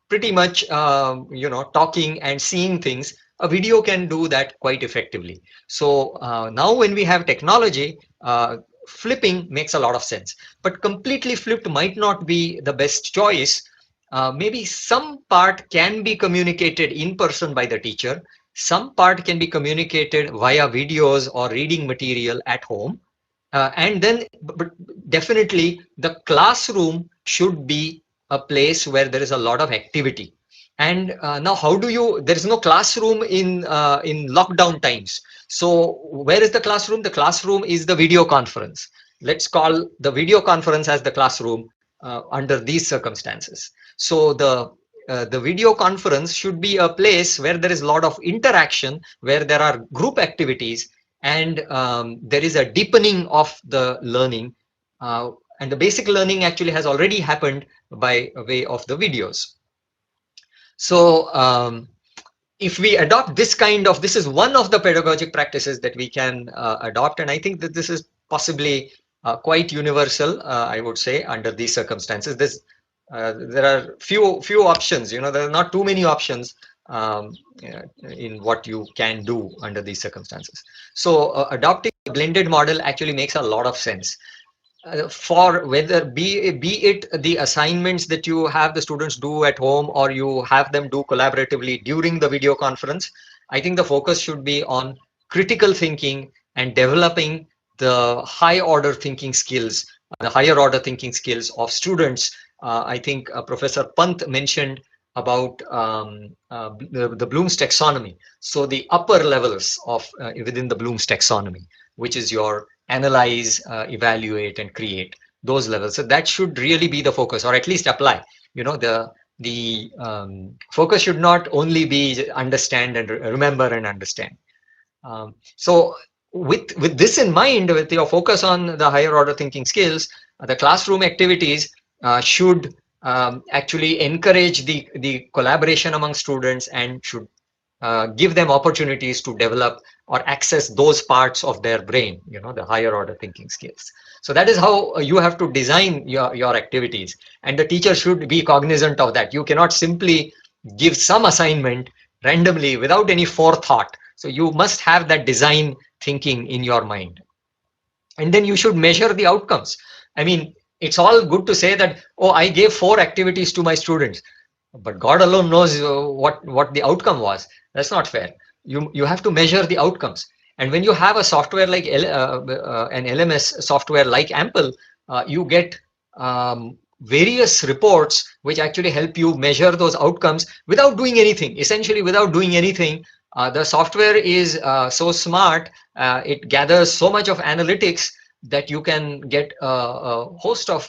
pretty much talking and seeing things, a video can do that quite effectively. So now when we have technology, flipping makes a lot of sense, but completely flipped might not be the best choice. Maybe some part can be communicated in person by the teacher, some part can be communicated via videos or reading material at home. And then, but definitely the classroom should be a place where there is a lot of activity. And now how do you, there is no classroom in lockdown times. So where is the classroom? The classroom is the video conference. Let's call the video conference as the classroom under these circumstances. So the video conference should be a place where there is a lot of interaction, where there are group activities, and there is a deepening of the learning, and the basic learning actually has already happened by way of the videos. So if we adopt this is one of the pedagogic practices that we can adopt, and I think that this is possibly quite universal, I would say, under these circumstances. There are few options, there are not too many options in what you can do under these circumstances. So adopting a blended model actually makes a lot of sense. For whether be it the assignments that you have the students do at home, or you have them do collaboratively during the video conference, I think the focus should be on critical thinking and developing the high order thinking skills, the higher order thinking skills of students. I think Professor Pant mentioned about the Bloom's taxonomy. So the upper levels of within the Bloom's taxonomy, which is your analyze, evaluate, and create, those levels. So that should really be the focus, or at least apply. The focus should not only be understand and remember and understand. So with this in mind, with your focus on the higher order thinking skills, the classroom activities should actually encourage the collaboration among students, and should give them opportunities to develop or access those parts of their brain, the higher order thinking skills. So that is how you have to design your activities, and the teacher should be cognizant of that. You cannot simply give some assignment randomly without any forethought. So you must have that design thinking in your mind, and then you should measure the outcomes. I mean, it's all good to say that, oh, I gave 4 activities to my students, but God alone knows what the outcome was. That's not fair. You have to measure the outcomes. And when you have a software like an LMS software like Ample, you get various reports which actually help you measure those outcomes without doing anything. Essentially, without doing anything, the software is so smart. It gathers so much of analytics that you can get a host of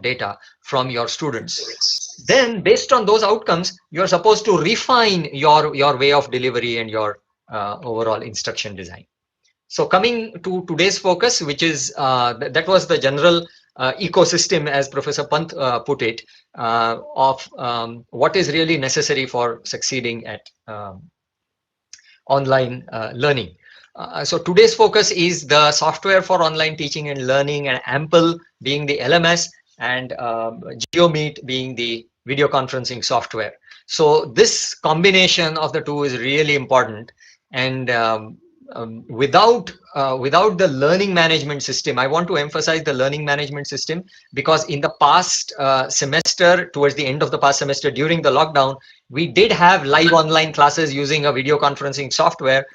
data from your students. Then based on those outcomes, you're supposed to refine your way of delivery and your overall instruction design. So coming to today's focus, which is that was the general ecosystem, as Professor Pant put it, of what is really necessary for succeeding at online learning. So today's focus is the software for online teaching and learning, and Ample being the LMS, and JioMeet being the video conferencing software. So this combination of the two is really important. And without the learning management system, I want to emphasize the learning management system, because in the past semester, towards the end of the past semester during the lockdown, we did have live online classes using a video conferencing software,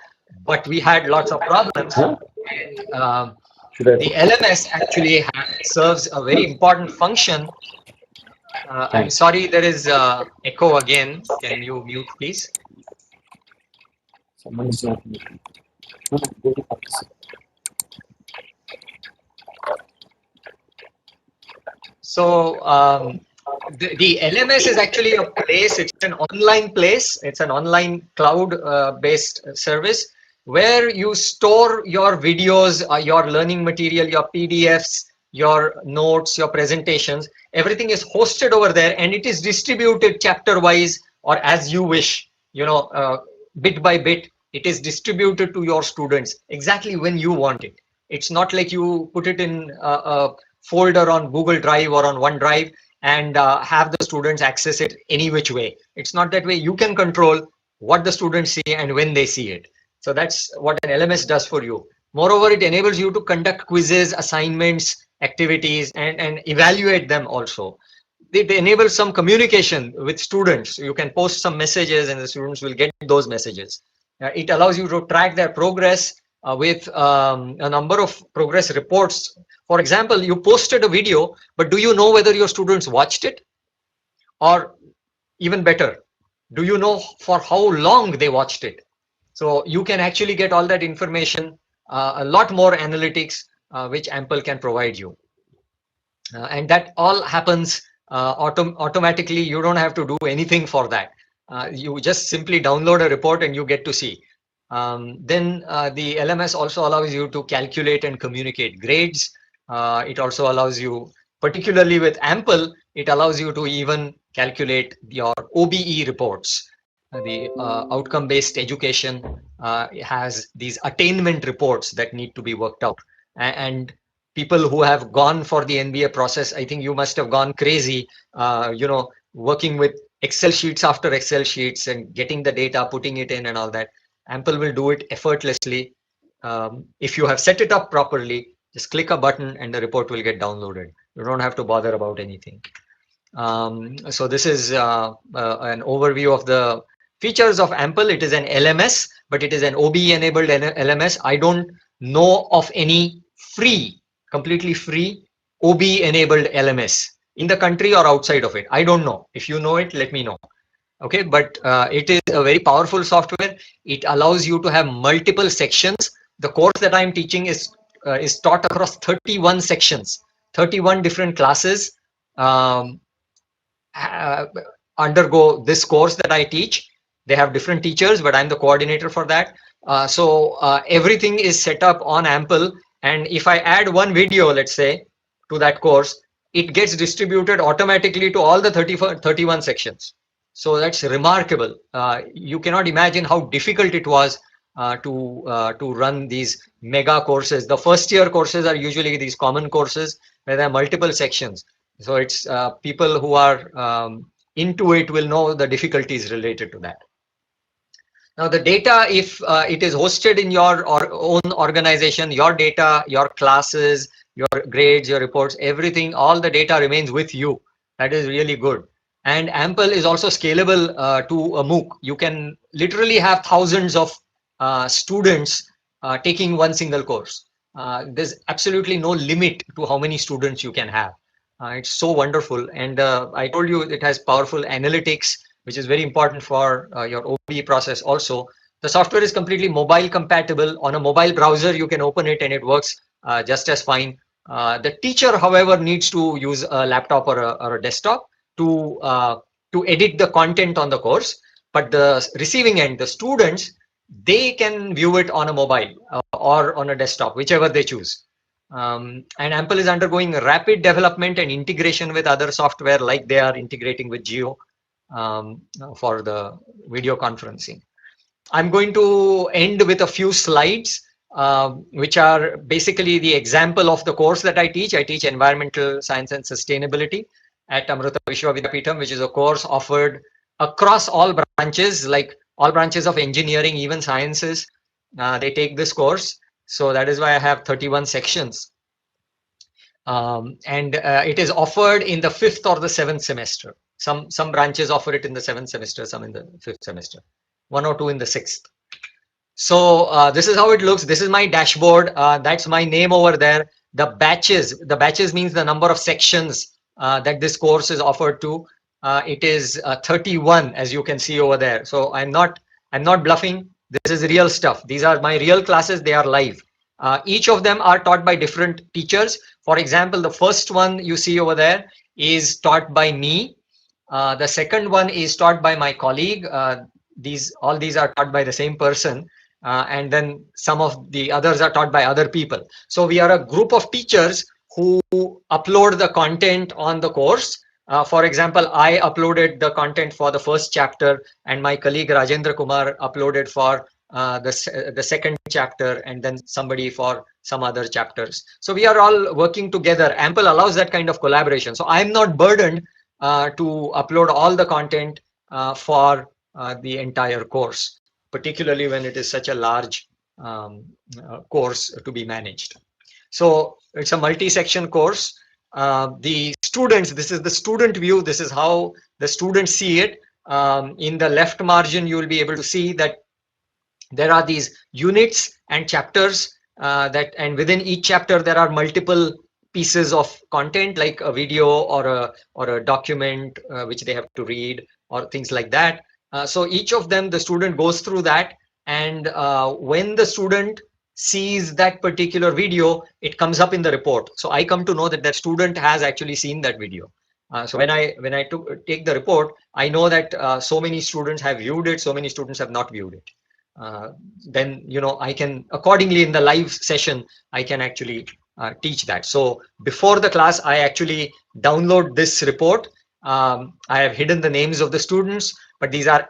but we had lots of problems. And the LMS actually serves a very important function. I'm sorry, there is echo again. Can you mute, please? Someone is not muted. No, go to participate. So the LMS is actually a place, it's an online place, it's an online cloud based service where you store your videos, your learning material, your PDFs, your notes, your presentations. Everything is hosted over there, and it is distributed chapter wise or as you wish, you know, bit by bit. It is distributed to your students exactly when you want it. It's not like you put it in a folder on Google Drive or on OneDrive and have the students access it any which way. It's not that way. You can control what the students see and when they see it. So that's what an LMS does for you. Moreover, it enables you to conduct quizzes, assignments, activities, and evaluate them also. It enables some communication with students. You can post some messages and the students will get those messages. It allows you to track their progress with a number of progress reports. For example, you posted a video, but do you know whether your students watched it? Or even better, do you know for how long they watched it? So you can actually get all that information, a lot more analytics, which Ample can provide you. And that all happens automatically. You don't have to do anything for that. You just simply download a report and you get to see. Then the LMS also allows you to calculate and communicate grades. It also allows you, particularly with Ample, it allows you to even calculate your OBE reports. The outcome-based education has these attainment reports that need to be worked out. And people who have gone for the NBA process, I think you must have gone crazy, you know, working with Excel sheets after Excel sheets and getting the data, putting it in and all that. Ample will do it effortlessly. If you have set it up properly, just click a button and the report will get downloaded. You don't have to bother about anything. So this is an overview of the features of Ample. It is an LMS, but it is an OBE enabled LMS. I don't know of any free, completely free OBE enabled LMS in the country or outside of it. I don't know. If you know it, let me know. Okay, but it is a very powerful software. It allows you to have multiple sections. The course that I'm teaching is taught across 31 sections, 31 different classes undergo this course that I teach. They have different teachers, but I'm the coordinator for that. So everything is set up on Ample, and if I add one video, let's say, to that course, it gets distributed automatically to all the 31 sections. So that's remarkable. You cannot imagine how difficult it was to run these mega courses. The first year courses are usually these common courses where there are multiple sections. So it's people who are into it will know the difficulties related to that. Now the data, if it is hosted in your own organization, your data, your classes, your grades, your reports, everything, all the data remains with you. That is really good. And Ample is also scalable to a MOOC. You can literally have thousands of students taking one single course. There's absolutely no limit to how many students you can have. It's so wonderful. And I told you it has powerful analytics, which is very important for your OBE process also. The software is completely mobile compatible. On a mobile browser, you can open it and it works just as fine. The teacher, however, needs to use a laptop or a desktop to edit the content on the course. But the receiving end, the students, they can view it on a mobile or on a desktop, whichever they choose. And Ample is undergoing rapid development and integration with other software, like they are integrating with Jio for the video conferencing. I'm going to end with a few slides, which are basically the example of the course that I teach. I teach Environmental Science and Sustainability at Amrita Vishwavidyapeetham, which is a course offered across all branches, like all branches of engineering, even sciences. They take this course. So that is why I have 31 sections. And it is offered in the 5th or the 7th semester. Some branches offer it in the 7th semester, some in the 5th semester, 1 or 2 in the 6th. So this is how it looks. This is my dashboard. That's my name over there. The batches means the number of sections that this course is offered to. It is 31, as you can see over there. So I'm not bluffing. This is real stuff. These are my real classes. They are live. Each of them are taught by different teachers. For example, the first one you see over there is taught by me. The second one is taught by my colleague. All these are taught by the same person. And then some of the others are taught by other people. So we are a group of teachers who upload the content on the course. For example, I uploaded the content for the first chapter, and my colleague Rajendra Kumar uploaded for the second chapter, and then somebody for some other chapters. So we are all working together. Ample allows that kind of collaboration. So I'm not burdened to upload all the content for the entire course, particularly when it is such a large course to be managed. So it's a multi-section course. The students, this is the student view. This is how the students see it. In the left margin, you will be able to see that there are these units and chapters and within each chapter there are multiple pieces of content, like a video or a document which they have to read, or things like that. So each of them, the student goes through that, and when the student sees that particular video, it comes up in the report. So I come to know that that student has actually seen that video. So when I take the report, I know that so many students have viewed it, so many students have not viewed it. Then I can accordingly in the live session I can actually teach that. So before the class I actually download this report. I have hidden the names of the students, but these are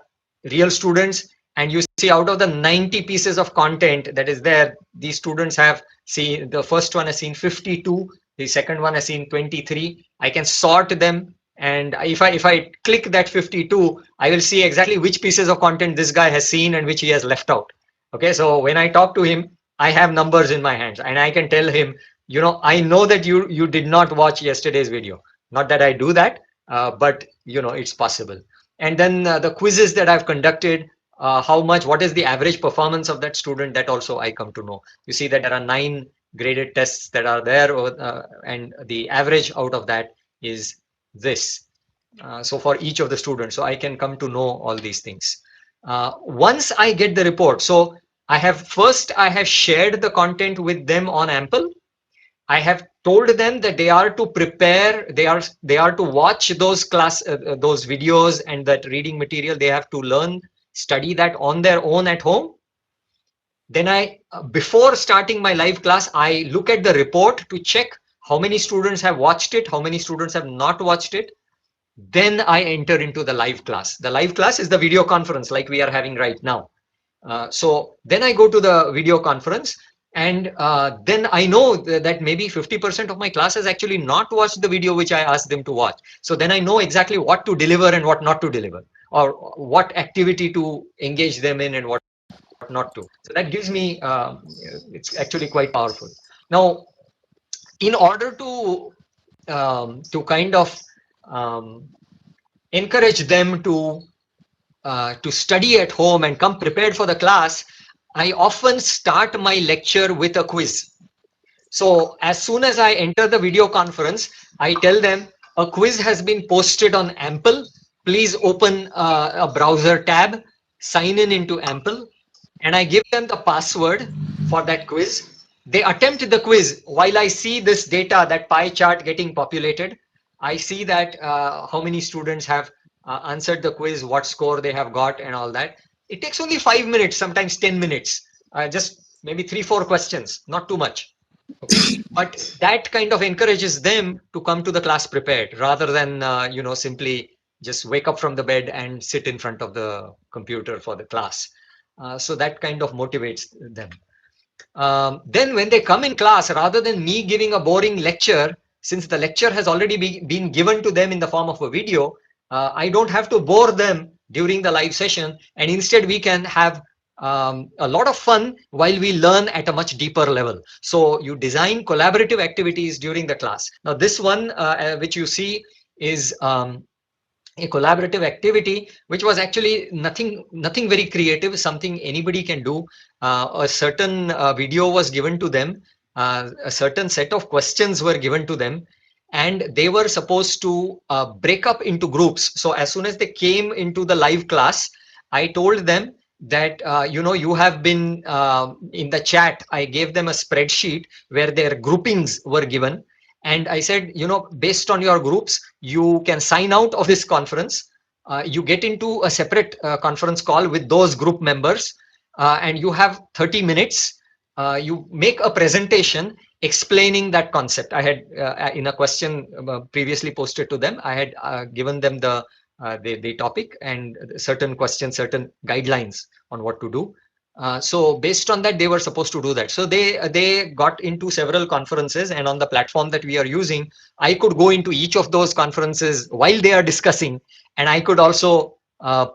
real students, and you see out of the 90 pieces of content that is there, these students have seen, the first one has seen 52, the second one has seen 23. I can sort them, and if I click that 52, I will see exactly which pieces of content this guy has seen and which he has left out. Okay, so when I talk to him, I have numbers in my hands, and I can tell him, I know that you did not watch yesterday's video. Not that I do that, but it's possible. And then the quizzes that I've conducted, what is the average performance of that student, that also I come to know. You see that there are 9 graded tests that are there, and the average out of that is this. So for each of the students, so I can come to know all these things. Once I get the report, so I have shared the content with them on Ample. I have told them that they are to prepare, they are to watch those those videos and that reading material. They have to learn, study that on their own at home. Then before starting my live class, I look at the report to check how many students have watched it, how many students have not watched it. Then I enter into the live class. The live class is the video conference like we are having right now. So then I go to the video conference, and then I know that maybe 50% of my class has actually not watched the video which I asked them to watch. So then I know exactly what to deliver and what not to deliver, or what activity to engage them in and what not to. So that gives me, it's actually quite powerful. Now, in order to kind of encourage them to study at home and come prepared for the class, I often start my lecture with a quiz. So as soon as I enter the video conference, I tell them a quiz has been posted on Ample. Please open a browser tab, sign in into Ample, and I give them the password for that quiz. They attempt the quiz. While I see this data, that pie chart getting populated, I see that how many students have answered the quiz, what score they have got, and all that. It takes only 5 minutes, sometimes 10 minutes, just maybe 3-4 questions, not too much. Okay. But that kind of encourages them to come to the class prepared rather than, simply just wake up from the bed and sit in front of the computer for the class. So that kind of motivates them. Then when they come in class, rather than me giving a boring lecture, since the lecture has already been given to them in the form of a video, I don't have to bore them during the live session, and instead we can have a lot of fun while we learn at a much deeper level. So you design collaborative activities during the class. Now this one, which you see, is a collaborative activity which was actually nothing very creative, something anybody can do. A certain video was given to them, a certain set of questions were given to them, and they were supposed to break up into groups. So as soon as they came into the live class, I told them that you have been in the chat. I gave them a spreadsheet where their groupings were given, and I said, based on your groups, you can sign out of this conference. You get into a separate conference call with those group members, and you have 30 minutes. You make a presentation explaining that concept. I had, in a question previously posted to them, I had given them the topic and certain questions, certain guidelines on what to do. So based on that, they were supposed to do that. So they got into several conferences, and on the platform that we are using, I could go into each of those conferences while they are discussing, and I could also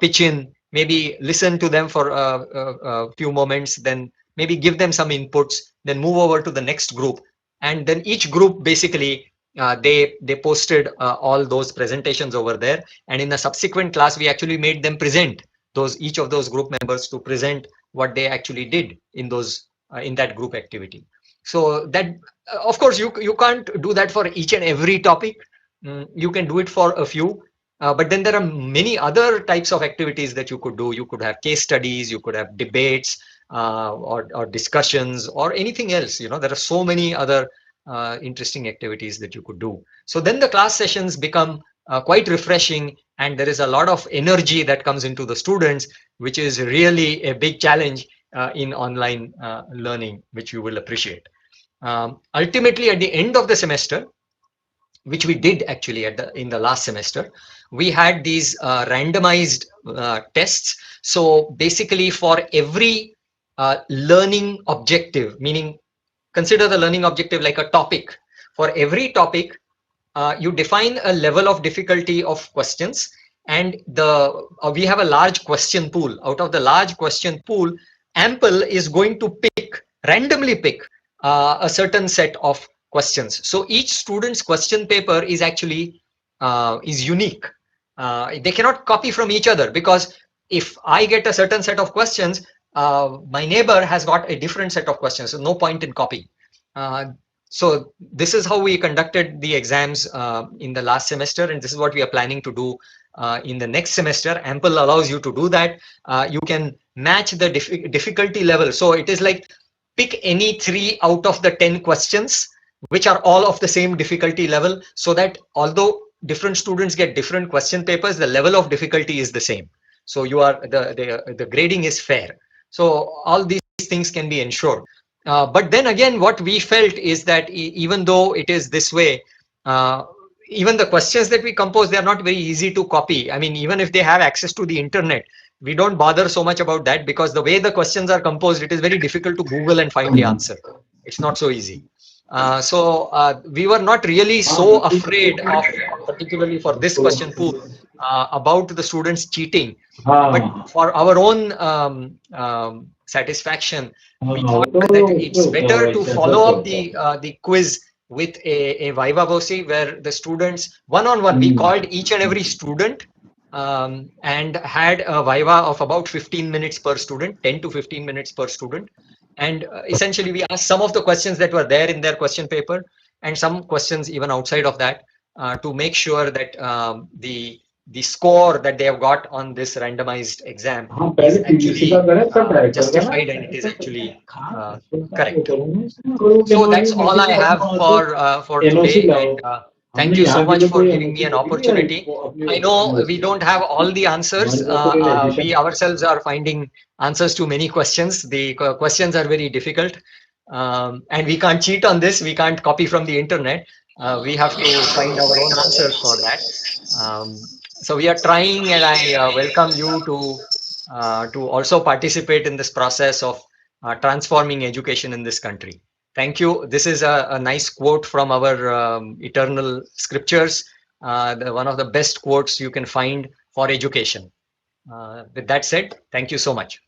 pitch in, maybe listen to them for a few moments, then maybe give them some inputs, then move over to the next group, and then each group basically they posted all those presentations over there, and in the subsequent class we actually made them present each of those group members to present what they actually did in those in that group activity. So that of course you can't do that for each and every topic. You can do it for a few, but then there are many other types of activities that you could do. You could have case studies, you could have debates, or discussions, or anything else. There are so many other interesting activities that you could do. So then the class sessions become quite refreshing, and there is a lot of energy that comes into the students, which is really a big challenge in online learning, which you will appreciate. Ultimately, at the end of the semester, which we did actually in the last semester, we had these randomized tests. So basically, for every learning objective, meaning consider the learning objective like a topic. For every topic, you define a level of difficulty of questions, and we have a large question pool. Out of the large question pool, Ample is going to randomly pick a certain set of questions. So each student's question paper is actually is unique. They cannot copy from each other, because if I get a certain set of questions, my neighbor has got a different set of questions, so no point in copy. So this is how we conducted the exams in the last semester, and this is what we are planning to do in the next semester. Ample allows you to do that. You can match the difficulty level. So it is like pick any 3 out of the 10 questions, which are all of the same difficulty level, so that although different students get different question papers, the level of difficulty is the same. So the grading is fair. So all these things can be ensured. But then again, what we felt is that even though it is this way, even the questions that we compose, they are not very easy to copy. I mean, even if they have access to the internet, we don't bother so much about that, because the way the questions are composed, it is very difficult to Google and find the answer. It's not so easy. So we were not really so afraid of, particularly for this question pool, about the students cheating. But for our own satisfaction, we thought that it's better to follow up the quiz with a viva voce, where the students one-on-one, we called each and every student and had a viva of about 15 minutes per student, 10 to 15 minutes per student. And essentially, we asked some of the questions that were there in their question paper, and some questions even outside of that, to make sure that the score that they have got on this randomized exam is actually justified, and it is actually correct. So that's all I have for today, and thank you so much for giving me an opportunity. I know we don't have all the answers. We ourselves are finding answers to many questions. The questions are very difficult. And we can't cheat on this. We can't copy from the internet. We have to find our own answers for that. So we are trying, and I welcome you to also participate in this process of transforming education in this country. Thank you. This is a nice quote from our eternal scriptures, one of the best quotes you can find for education. With that said, thank you so much.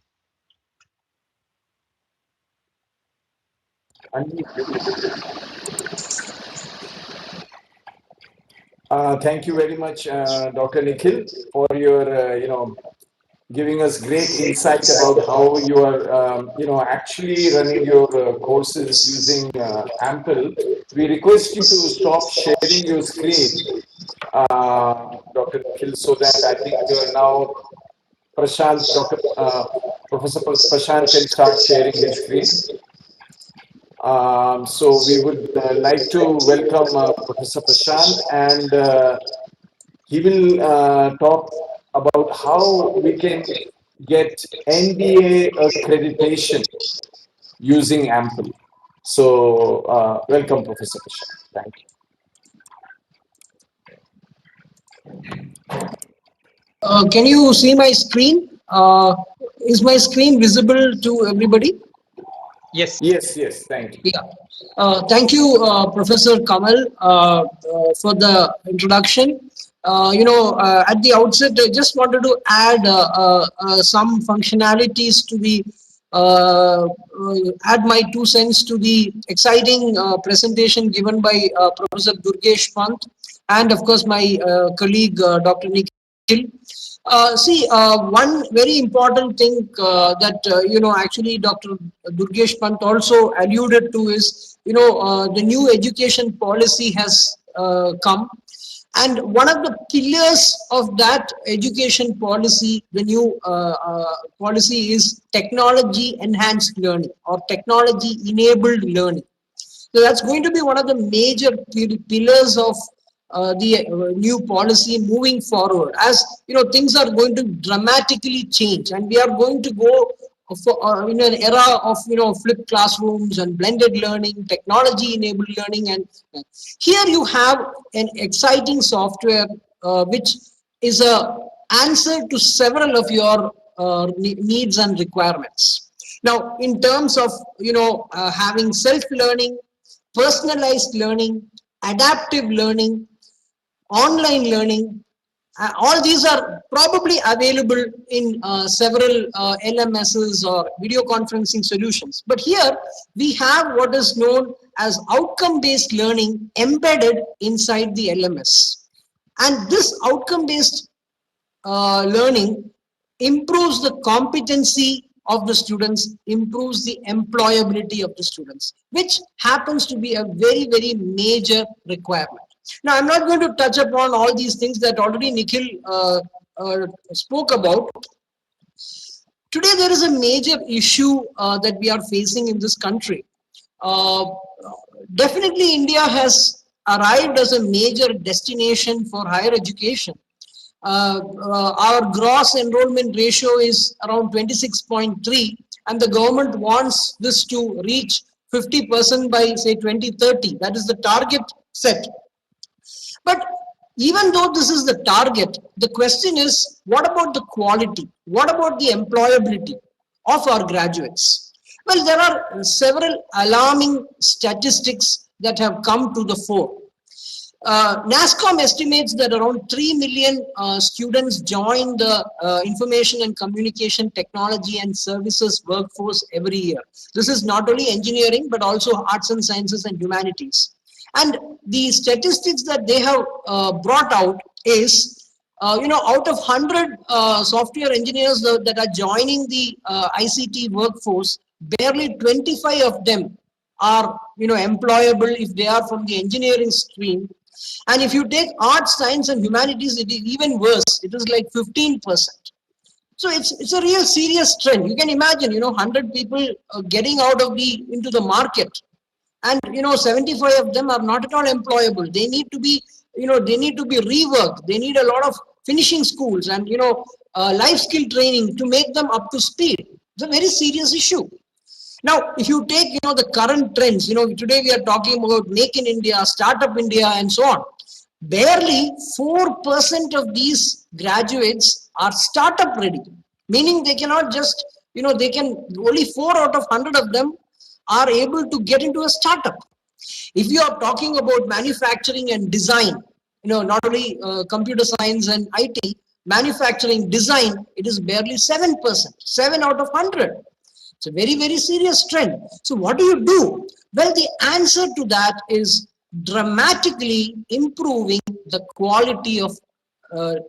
Thank you very much, Dr. Nikhil, for your, giving us great insight about how you are, actually running your courses using Ample. We request you to stop sharing your screen, Dr. Nikhil, so that I think now Prashant, Professor Prashant can start sharing his screen. So we would like to welcome Professor Prashant, and he will talk about how we can get NBA accreditation using Ample. So welcome, Professor Prashant. Thank you. Can you see my screen? Is my screen visible to everybody? Yes. Yes, yes, thank you. Yeah. Thank you, Professor Kamal, for the introduction. At the outset, I just wanted to add some functionalities to the add my 2 cents to the exciting presentation given by Professor Durgesh Pant and, of course, my colleague Dr. Nikhil. One very important thing that actually Dr. Durgesh Pant also alluded to is the new education policy has come, and one of the pillars of that education policy, the new policy, is technology enhanced learning or technology enabled learning. So that's going to be one of the major pillars of the new policy moving forward. As things are going to dramatically change, and we are going to go for in an era of flipped classrooms and blended learning, technology enabled learning, and here you have an exciting software which is a answer to several of your needs and requirements. Now, in terms of having self-learning, personalized learning, adaptive learning, online learning, all these are probably available in several LMSs or video conferencing solutions. But here we have what is known as outcome-based learning embedded inside the LMS. And this outcome-based learning improves the competency of the students, improves the employability of the students, which happens to be a very, very major requirement. Now, I'm not going to touch upon all these things that already Nikhil spoke about. Today, there is a major issue that we are facing in this country. Definitely, India has arrived as a major destination for higher education. Our gross enrollment ratio is around 26.3, and the government wants this to reach 50% by, say, 2030. That is the target set. But even though this is the target, the question is, what about the quality? What about the employability of our graduates? Well, there are several alarming statistics that have come to the fore. NASSCOM estimates that around 3 million students join the information and communication technology and services workforce every year. This is not only engineering, but also arts and sciences and humanities. And the statistics that they have brought out is, out of 100 software engineers that are joining the ICT workforce, barely 25 of them are, employable if they are from the engineering stream. And if you take arts, science, and humanities, it is even worse. It is like 15%. So it's a real serious trend. You can imagine, 100 people getting out of into the market. And 75 of them are not at all employable. They need to be reworked. They need a lot of finishing schools and life skill training to make them up to speed. It's a very serious issue. Now, if you take, the current trends, today we are talking about Make in India, Startup India, and so on. Barely 4% of these graduates are startup ready, meaning they cannot just, they can, only 4 out of 100 of them are able to get into a startup. If you are talking about manufacturing and design, not only computer science and IT, manufacturing design, it is barely 7%, 7 out of 100. It's a very, very serious trend. So what do you do? Well, the answer to that is dramatically improving the quality of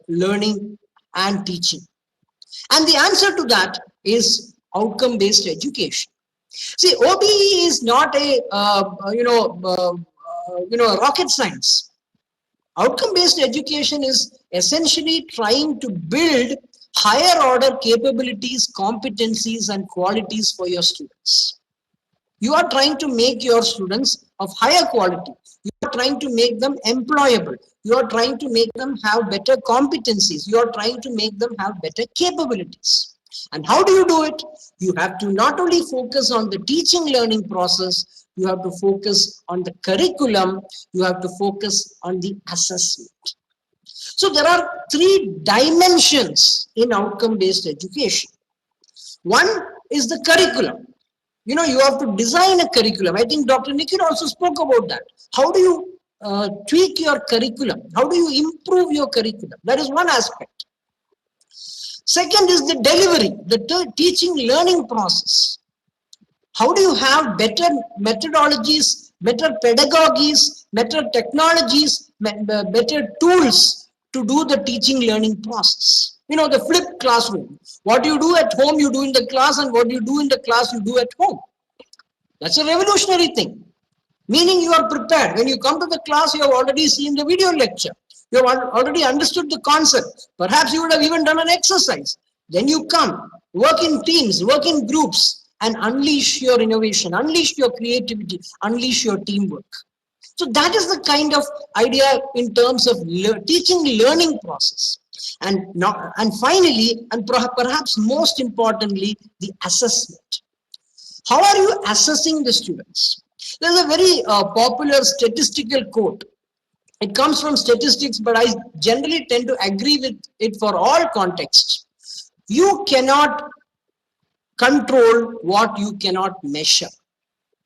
learning and teaching. And the answer to that is outcome-based education. See, OBE is not a rocket science. Outcome-based education is essentially trying to build higher order capabilities, competencies, and qualities for your students. You are trying to make your students of higher quality. You are trying to make them employable. You are trying to make them have better competencies. You are trying to make them have better capabilities. And how do you do it? You have to not only focus on the teaching learning process, you have to focus on the curriculum, you have to focus on the assessment. So there are 3 dimensions in outcome-based education. One is the curriculum. You have to design a curriculum. I think Dr. Nikhil also spoke about that. How do you tweak your curriculum? How do you improve your curriculum? That is one aspect. Second is the delivery, the teaching learning process. How do you have better methodologies, better pedagogies, better technologies, better tools to do the teaching learning process? The flipped classroom. What you do at home, you do in the class, and what you do in the class, you do at home. That's a revolutionary thing. Meaning you are prepared. When you come to the class, you have already seen the video lecture. You have already understood the concept. Perhaps you would have even done an exercise. Then you come, work in teams, work in groups, and unleash your innovation, unleash your creativity, unleash your teamwork. So that is the kind of idea in terms of teaching learning process. And finally, and perhaps most importantly, the assessment. How are you assessing the students? There's a very popular statistical quote. It comes from statistics, but I generally tend to agree with it for all contexts. You cannot control what you cannot measure.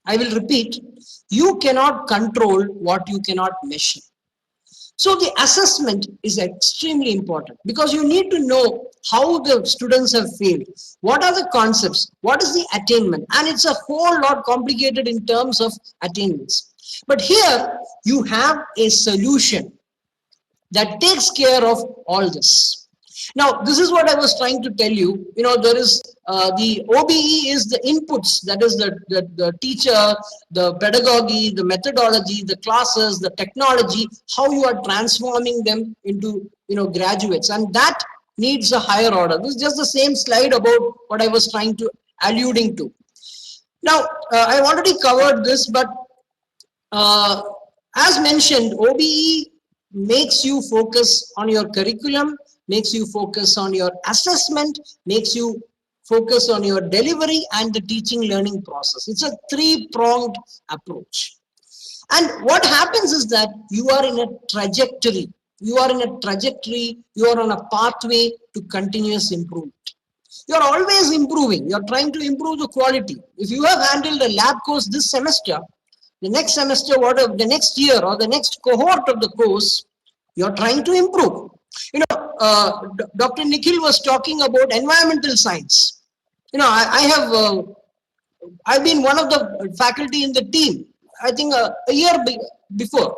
I will repeat, you cannot control what you cannot measure. So the assessment is extremely important because you need to know how the students have failed. What are the concepts? What is the attainment? And it's a whole lot complicated in terms of attainments. But here you have a solution that takes care of all this. Now, this is what I was trying to tell you. There is the OBE is the inputs, that is the teacher, the pedagogy, the methodology, the classes, the technology, how you are transforming them into, graduates. And that needs a higher order. This is just the same slide about what I was trying to alluding to. Now, I've already covered this, but as mentioned, OBE makes you focus on your curriculum, makes you focus on your assessment, makes you focus on your delivery and the teaching learning process. It's a 3-pronged approach. And what happens is that you are in a trajectory. You are in a trajectory, you are on a pathway to continuous improvement. You are always improving. You are trying to improve the quality. If you have handled a lab course this semester, the next semester, whatever, the next year or the next cohort of the course, you are trying to improve. Dr. Nikhil was talking about environmental science. I've been one of the faculty in the team, I think a year before.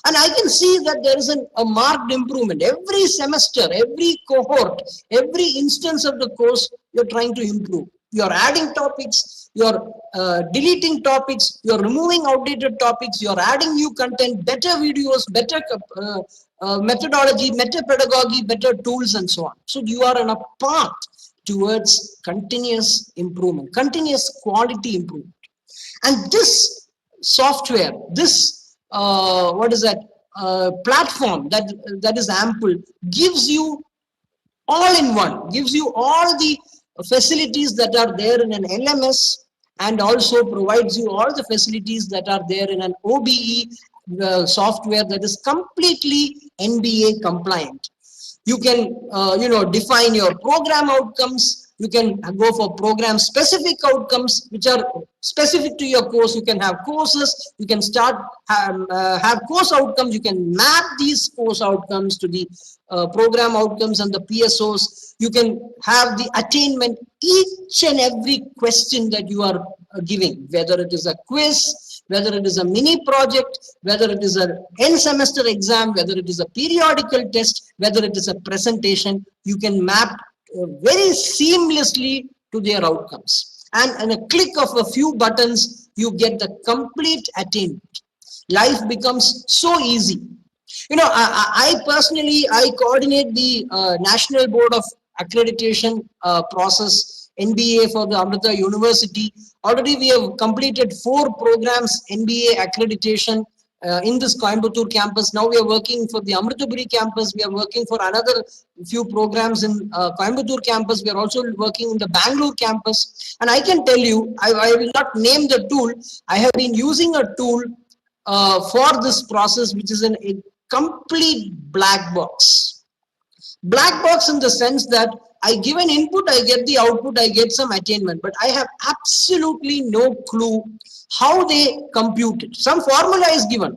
And I can see that there is a marked improvement. Every semester, every cohort, every instance of the course, you're trying to improve. You're adding topics, you're deleting topics, you're removing outdated topics, you're adding new content, better videos, better methodology, better pedagogy, better tools, and so on. So you are on a path towards continuous improvement, continuous quality improvement. And this software, this platform that is ample gives you all in one, gives you all the facilities that are there in an LMS and also provides you all the facilities that are there in an OBE software that is completely NBA compliant. You can define your program outcomes. You can go for program specific outcomes which are specific to your course. You can have courses. You can have course outcomes. You can map these course outcomes to the program outcomes and the PSOs. You can have the attainment each and every question that you are giving, whether it is a quiz, whether it is a mini project, whether it is an end semester exam, whether it is a periodical test, whether it is a presentation, you can map very seamlessly to their outcomes. And in a click of a few buttons, you get the complete attainment. Life becomes so easy. I personally, I coordinate the National Board of Accreditation process, NBA for the Amrita University. Already we have completed 4 programs NBA accreditation in this Coimbatore campus. Now we are working for the Amritapuri campus. We are working for another few programs in Coimbatore campus. We are also working in the Bangalore campus. And I can tell you, I will not name the tool. I have been using a tool for this process, which is a complete black box. Black box in the sense that I give an input, I get the output, I get some attainment, but I have absolutely no clue how they compute it. Some formula is given,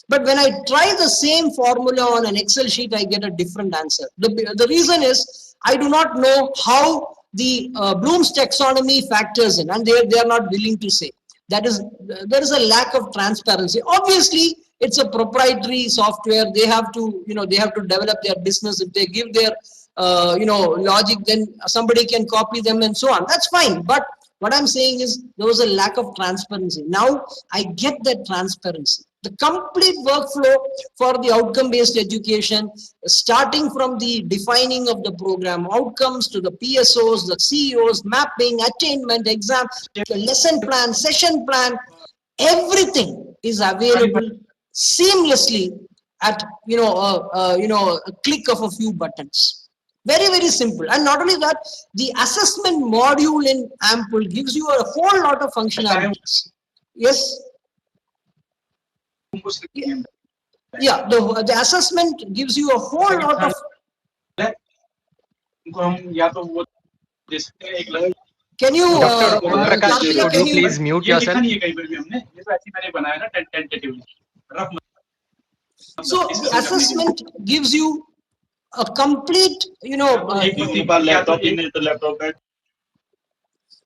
but when I try the same formula on an Excel sheet, I get a different answer. The reason is I do not know how the Bloom's taxonomy factors in, and they are not willing to say. There is a lack of transparency. Obviously, it's a proprietary software. They have to develop their business. If they give their logic, then somebody can copy them and so on. That's fine. But what I'm saying is there was a lack of transparency. Now I get that transparency. The complete workflow for the outcome-based education, starting from the defining of the program outcomes to the PSOs, the CEOs, mapping, attainment, exam, lesson plan, session plan, everything is available seamlessly at a click of a few buttons. Very, very simple. And not only that, the assessment module in Ample gives you a whole lot of functionalities. Yes. Yeah, the assessment gives you a whole lot of. Can you, Dr. Om Prakash, Karthika, could you please mute yourself? So the assessment gives you a complete,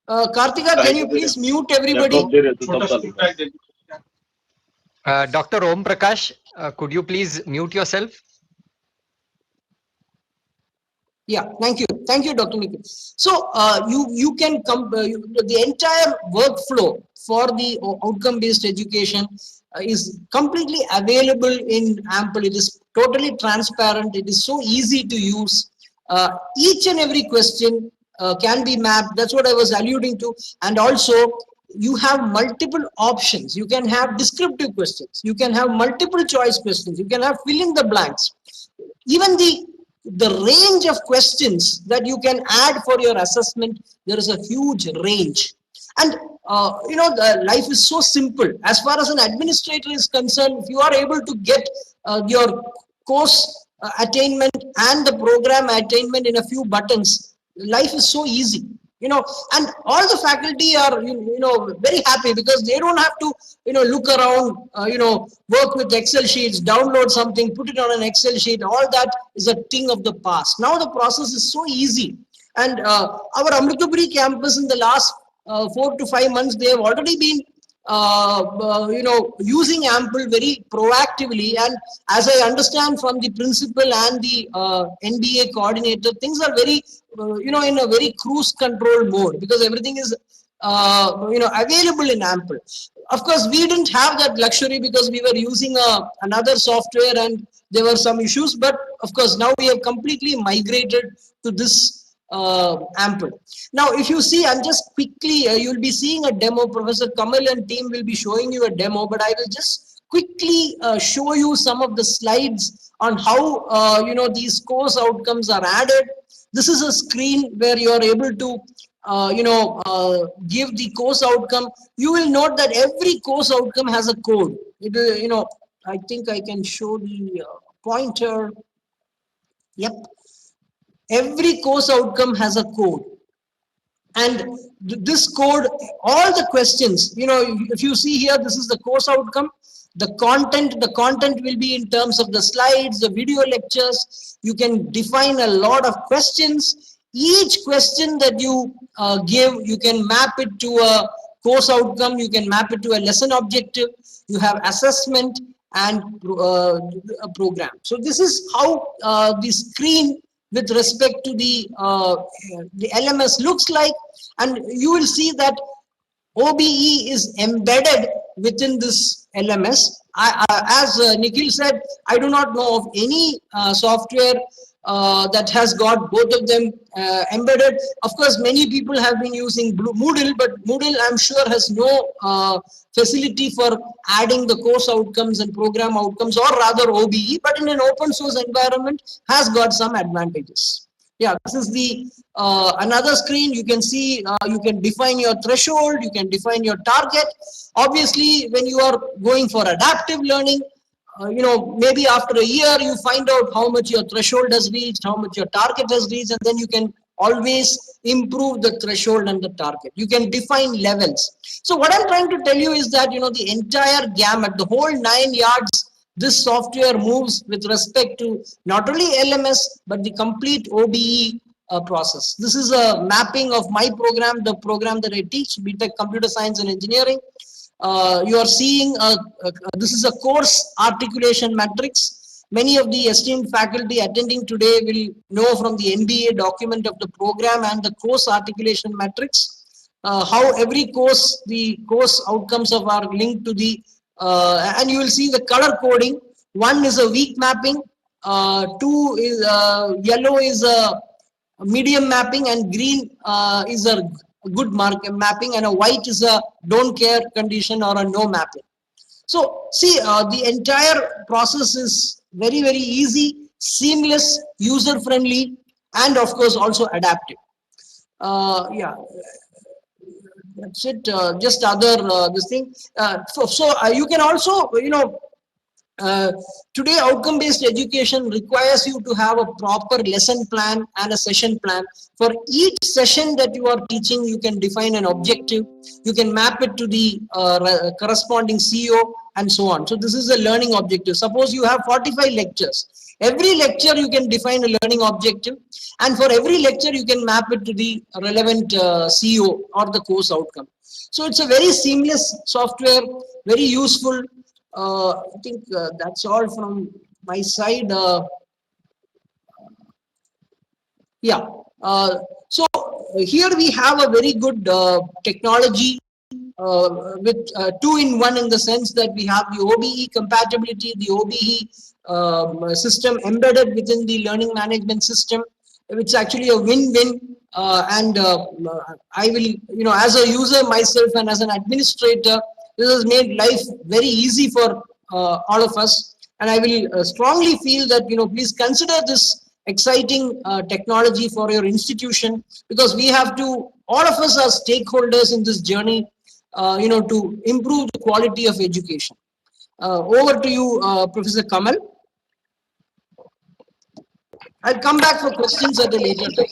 Karthika, can you please mute everybody? Dr. Om Prakash, could you please mute yourself? Yeah, thank you, Dr. Nikhil. So you can come the entire workflow for the outcome-based education is completely available in Ample. It is totally transparent. It is so easy to use. Each and every question can be mapped. That's what I was alluding to. And also, you have multiple options. You can have descriptive questions. You can have multiple choice questions. You can have fill in the blanks. Even the range of questions that you can add for your assessment, there is a huge range. And the life is so simple. As far as an administrator is concerned, if you are able to get your course attainment and the program attainment in a few buttons, life is so easy. And all the faculty are very happy because they don't have to look around, work with Excel sheets, download something, put it on an Excel sheet. All that is a thing of the past. Now the process is so easy. And our Amritapuri campus in the last 4 to 5 months, they have already been using Ample very proactively. And as I understand from the principal and the NBA coordinator, things are very in a very cruise control mode because everything is available in Ample. Of course, we didn't have that luxury because we were using another software and there were some issues. But of course, now we have completely migrated to this Ample. Now, if you see, I'm just quickly, you'll be seeing a demo. Professor Kamal and team will be showing you a demo, but I will just quickly show you some of the slides on how these course outcomes are added. This is a screen where you are able to give the course outcome, you will note that every course outcome has a code. I think I can show the pointer. Yep. Every course outcome has a code. And this code, all the questions, if you see here, this is the course outcome. The content will be in terms of the slides, the video lectures. You can define a lot of questions. Each question that you give, you can map it to a course outcome. You can map it to a lesson objective. You have assessment and a program. So this is how the screen with respect to the LMS looks like, and you will see that OBE is embedded within this LMS. As Nikhil said, I do not know of any software that has got both of them embedded. Of course, many people have been using Moodle, but Moodle, I'm sure, has no facility for adding the course outcomes and program outcomes, or rather OBE, but in an open source environment has got some advantages. Yeah, this is the another screen. You can see you can define your threshold, you can define your target. Obviously, when you are going for adaptive learning, maybe after a year you find out how much your threshold has reached, how much your target has reached, and then you can always improve the threshold and the target. You can define levels. So what I'm trying to tell you is that the entire gamut, the whole 9 yards, this software moves with respect to not only LMS but the complete OBE process. This is a mapping of my program, the program that I teach, BTech Computer Science and Engineering. You are seeing this is a course articulation matrix. Many of the esteemed faculty attending today will know from the NBA document of the program and the course articulation matrix how every course, the course outcomes of are linked to the and you will see the color coding. One is a weak mapping, two is yellow is a medium mapping, and green is a good mapping, and a white is a don't care condition or a no mapping. So see, the entire process is very, very easy, seamless, user friendly, and of course also adaptive. Yeah, that's it. Just other this thing. So you can also uh, today outcome based education requires you to have a proper lesson plan and a session plan. For each session that you are teaching, you can define an objective, you can map it to the corresponding CO and so on. So this is a learning objective. Suppose you have 45 lectures. Every lecture you can define a learning objective, and for every lecture you can map it to the relevant CO or the course outcome. So it's a very seamless software, very useful. I think that's all from my side. Yeah. So here we have a very good technology with two-in-one, in the sense that we have the OBE compatibility, the OBE system embedded within the learning management system. It's actually a win-win. And I will, as a user myself and as an administrator, this has made life very easy for all of us. And I will strongly feel that, please consider this exciting technology for your institution, because we have to, all of us are stakeholders in this journey, to improve the quality of education. Over to you, Professor Kamal. I'll come back for questions at a later time.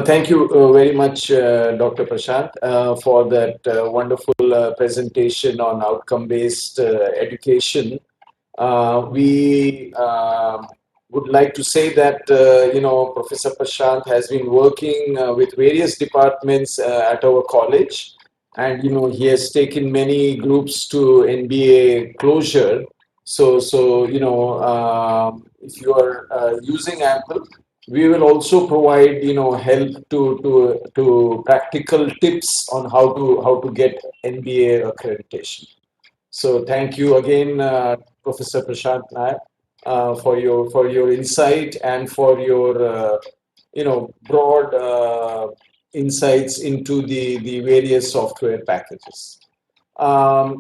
Thank you very much, Dr. Prashant, for that wonderful presentation on outcome-based education. We would like to say that, Professor Prashant has been working with various departments at our college, and, he has taken many groups to NBA closure. So if you are using Apple, we will also provide, help to practical tips on how to get NBA accreditation. So thank you again, Professor Prashant Nair, for your insight and for your broad insights into the various software packages.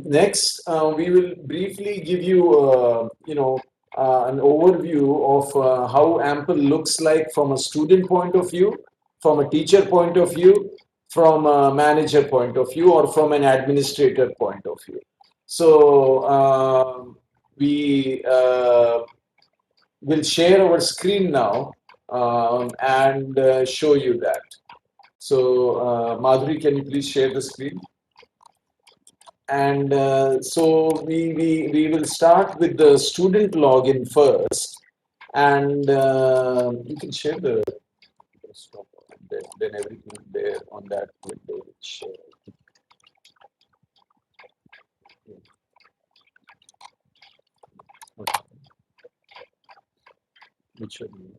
Next, we will briefly give you an overview of how Ample looks like from a student point of view, from a teacher point of view, from a manager point of view, or from an administrator point of view. So we will share our screen now and show you that. So Madhuri, can you please share the screen? And so we will start with the student login first, and you can share the desktop. Then everything there on that window will share. Okay. Which one?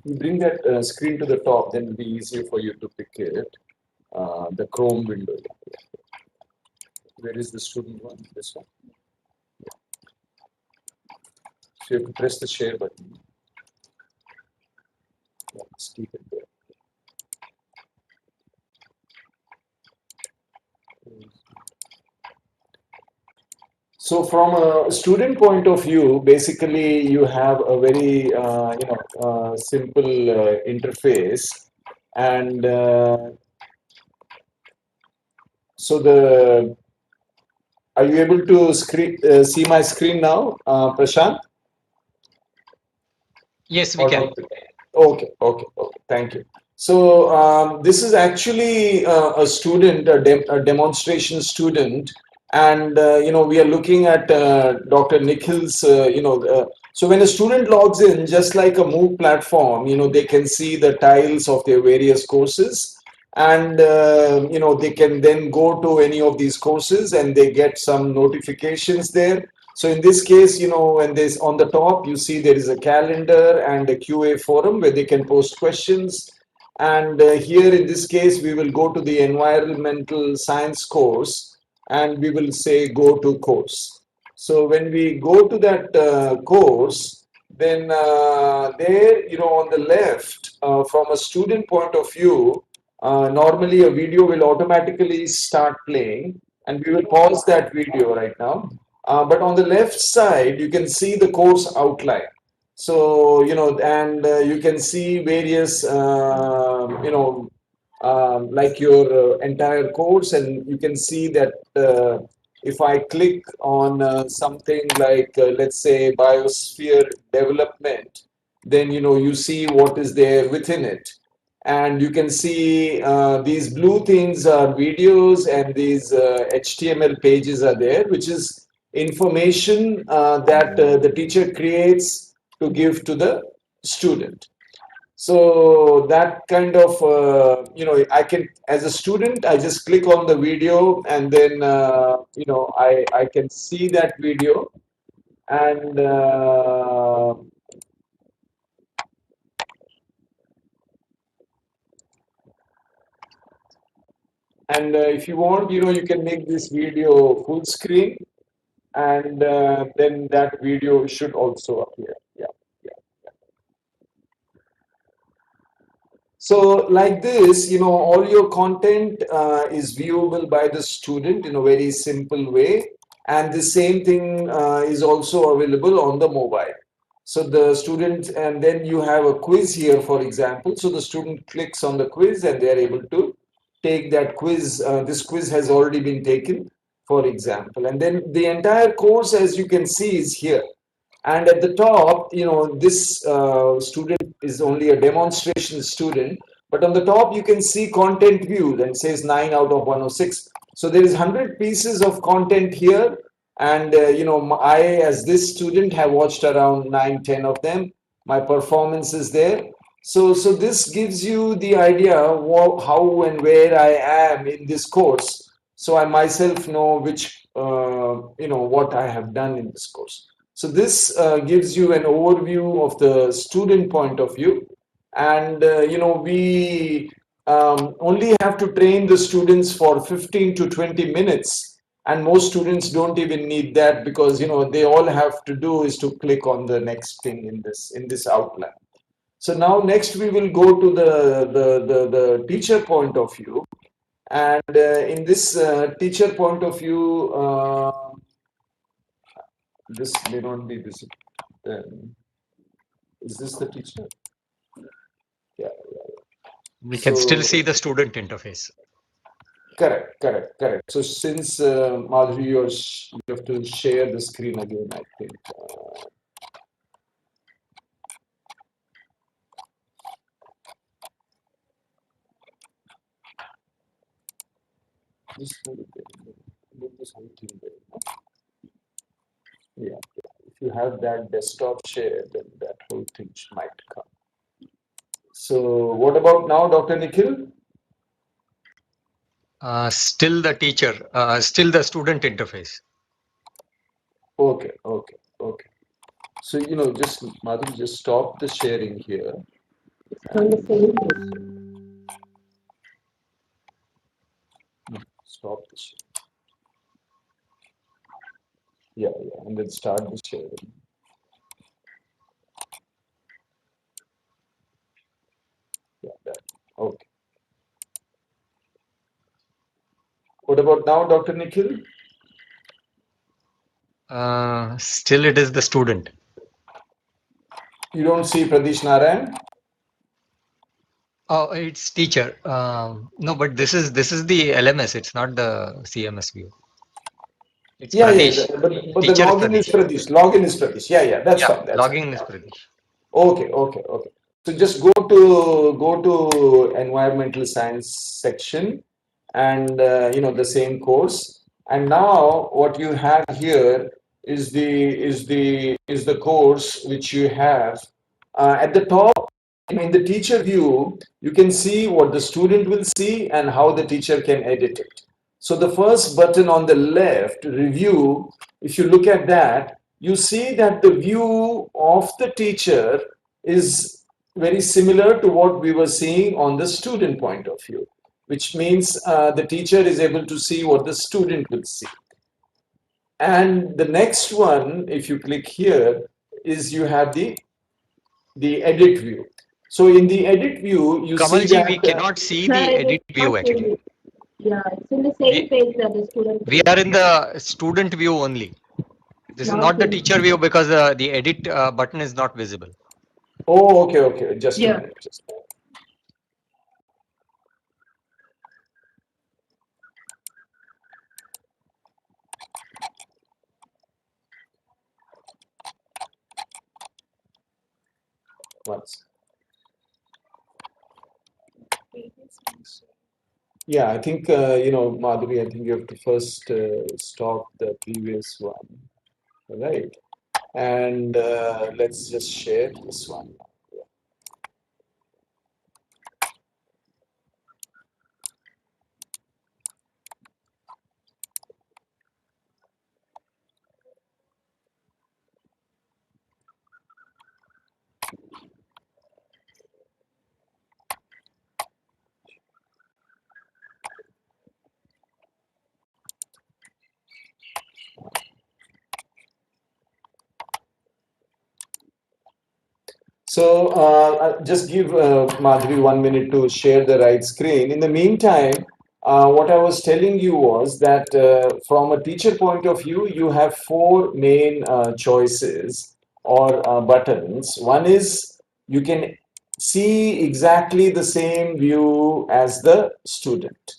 You bring that screen to the top, then it'll be easier for you to pick it. The Chrome window. Where is the student one? This one. So you have to press the share button. Yeah, just keep it there. So from a student point of view, basically you have a very simple interface, and so the are you able to see my screen now, Prashant? Yes, we can. Okay, okay, okay. Thank you. So this is actually a student, a demonstration student, and we are looking at Dr. Nikhil's. So when a student logs in, just like a Move platform, they can see the tiles of their various courses, and they can then go to any of these courses, and they get some notifications there. So in this case, when there's on the top, you see there is a calendar and a QA forum where they can post questions. And here in this case, we will go to the environmental science course, and we will say go to course. So when we go to that course, then there, on the left, from a student point of view, normally a video will automatically start playing, and we will pause that video right now. But on the left side, you can see the course outline. So, and you can see various, like your entire course, and you can see that if I click on something like, let's say, biosphere development, then, you see what is there within it. And you can see these blue things are videos, and these HTML pages are there, which is information that the teacher creates to give to the student. So that kind of, I can, as a student, I just click on the video, and then, I can see that video, and if you want, you can make this video full screen, and then that video should also appear. Yeah, yeah. So like this, all your content is viewable by the student in a very simple way. And the same thing is also available on the mobile. So the student, and then you have a quiz here, for example. So the student clicks on the quiz, and they are able to take that quiz. This quiz has already been taken, for example. And then the entire course, as you can see, is here. And at the top, this student is only a demonstration student, but on the top you can see content views, and it says 9 out of 106. So there is 100 pieces of content here, and I, as this student, have watched around 9-10 of them. My performance is there. So this gives you the idea how and where I am in this course. So I myself know which, what I have done in this course. So this gives you an overview of the student point of view. And, we only have to train the students for 15 to 20 minutes. and most students don't even need that, because they all have to do is to click on the next thing in this outline. So now next we will go to the teacher point of view, and in this teacher point of view, this may not be visible. Then is this the teacher? Yeah. We can still So see the student interface. correct. So since Madhuri, you have to share the screen again, I think. Just move this whole thing there. No? Yeah. If you have that desktop share, then that whole thing might come. So what about now, Dr. Nikhil? Still the teacher, still the student interface. Okay. So just Madhuri, just stop the sharing here. On the same page. Stop the sharing. Yeah, and then start the sharing. Yeah, that. Okay. What about now, Dr. Nikhil? Still it is the student. You don't see Pradesh Narayan? Oh, it's teacher. No, but this is the LMS. It's not the CMS view. It's Yeah, Pradesh. but the Teacher is login is Pradesh. Pradesh. Login is Pradesh. Yeah, that's Yeah, fine. That's fine. logging is Pradesh. Okay. So just go to environmental science section, and the same course. And now what you have here is the course which you have at the top. In the teacher view, you can see what the student will see and how the teacher can edit it. So the first button on the left, review, if you look at that, you see that the view of the teacher is very similar to what we were seeing on the student point of view, which means the teacher is able to see what the student will see. And the next one, if you click here, is you have the edit view. So in the edit view, you see Kamalji, that we cannot see No, the it is edit view not actually. really. Yeah, it's in the same We, page that the student we page. are in the student view only. This is Not not the really. teacher view because the edit button is not visible. oh, okay, just a Yeah. minute. Just a minute. Once. Yeah, I think Madhuri, I think you have to first stop the previous one, right? And let's just share this one. So I'll just give Madhuri 1 minute to share the right screen. In the meantime, what I was telling you was that from a teacher point of view, you have four main choices or buttons. One is you can see exactly the same view as the student.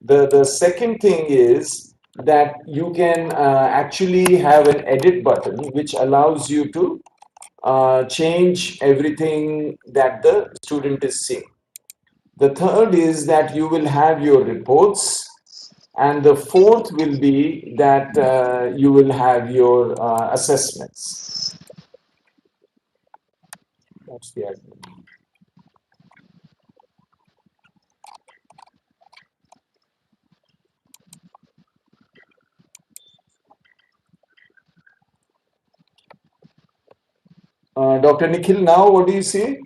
The second thing is that you can actually have an edit button, which allows you to change everything that the student is seeing. The third is that you will have your reports, and the fourth will be that you will have your assessments. That's the admin. Dr. Nikhil, now what do you see?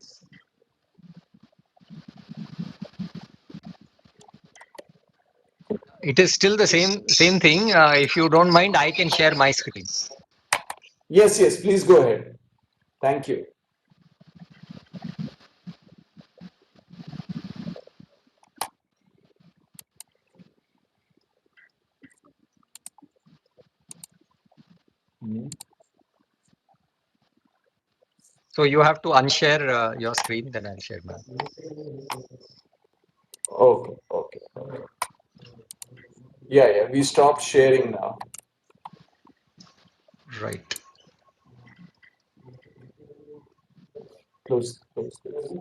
It is still the same thing. If you don't mind, I can share my screen. Yes, yes, please go ahead. Thank you. So you have to unshare your screen, then I'll share mine. Okay, okay. Yeah, yeah, we stopped sharing now. Right. Close, close, close.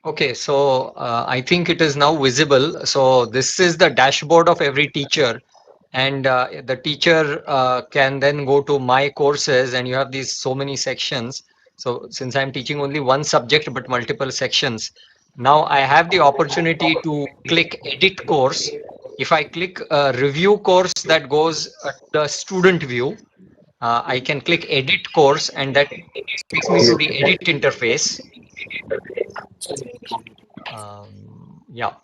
Okay, so I think it is now visible. So this is the dashboard of every teacher, and the teacher can then go to my courses, and you have these so many sections. So since I'm teaching only one subject but multiple sections, now I have the opportunity to click edit course. If I click review course, that goes the student view. I can click edit course, and that takes me to the edit interface. Yeah.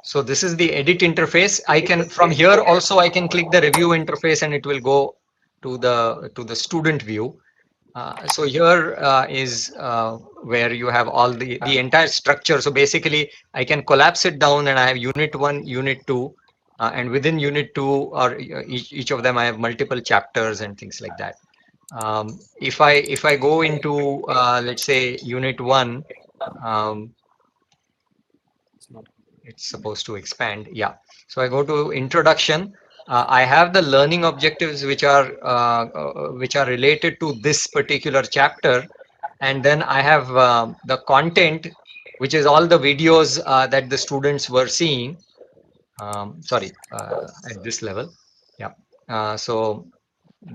So this is the edit interface. I can from here also I can click the review interface and it will go to the student view. So here is where you have all the entire structure. So basically I can collapse it down and I have unit 1, unit 2, and within unit 2 or each of them I have multiple chapters and things like that. If I go into let's say unit 1, um, it's supposed to expand. Yeah. So I go to introduction. I have the learning objectives which are related to this particular chapter, and then I have the content, which is all the videos that the students were seeing. Sorry, at this level. Yeah. So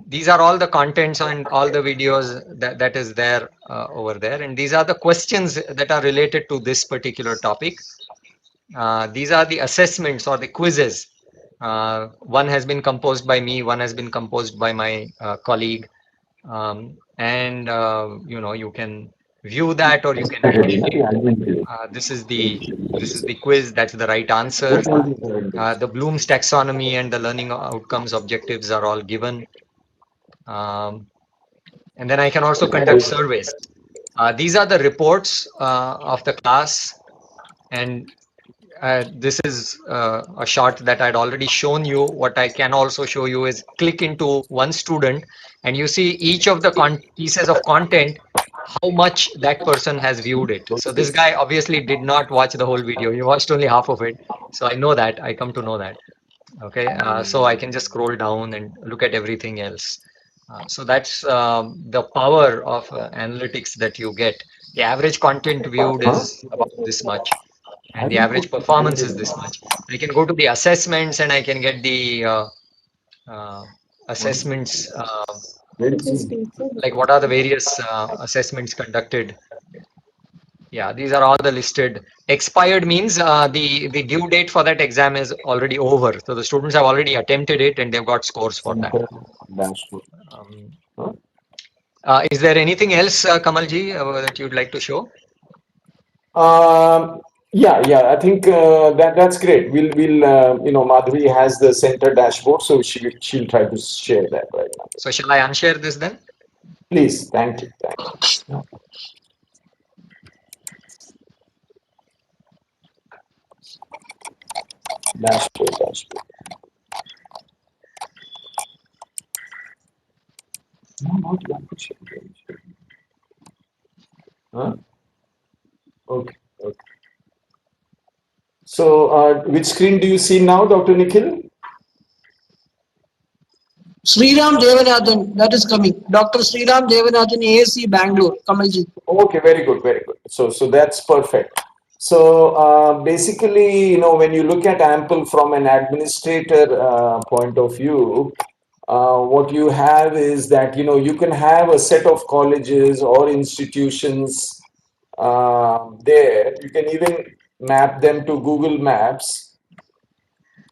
these are all the contents and all the videos that is there over there, and these are the questions that are related to this particular topic. These are the assessments or the quizzes. One has been composed by me, one has been composed by my colleague, and you can view that or you can edit it. This is the quiz. That's the right answer. The Bloom's taxonomy and the learning outcomes objectives are all given, and then I can also conduct surveys. These are the reports of the class, and this is a shot that I'd already shown you. What I can also show you is click into one student and you see each of the pieces of content, how much that person has viewed it. So this guy obviously did not watch the whole video. He watched only half of it. So I know that. I come to know that. Okay. So I can just scroll down and look at everything else. So that's the power of analytics that you get. The average content viewed is about this much and the average performance is this much. I can go to the assessments and I can get the uh, assessments, like what are the various assessments conducted. Yeah, these are all the listed. Expired means the due date for that exam is already over. So the students have already attempted it and they've got scores for that. Um, is there anything else, Kamalji, that you'd like to show? Yeah, yeah. I think that's great. We'll Madhuri has the center dashboard, so she'll try to share that right now. So shall I unshare this then? Please, thank you, thank you. Dashboard, dashboard. No, not language. Huh? Okay, okay. So, which screen do you see now, Dr. Nikhil? Sriram Devanathan, that is coming. Dr. Sriram Devanathan, ASC Bangalore, Kamalji. Okay, very good, very good. So that's perfect. So basically, when you look at Ample from an administrator point of view, what you have is that, you can have a set of colleges or institutions there. You can even map them to Google Maps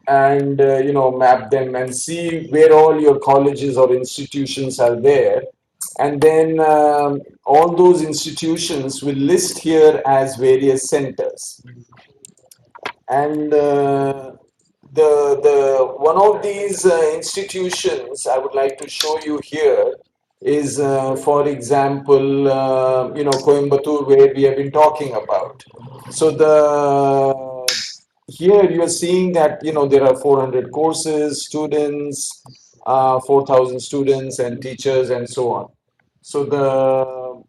and, map them and see where all your colleges or institutions are there. And then all those institutions will list here as various centers. And the one of these institutions I would like to show you here is, for example, Coimbatore, where we have been talking about. So here you are seeing that there are 400 courses, students, 4,000 students and teachers and so on. So the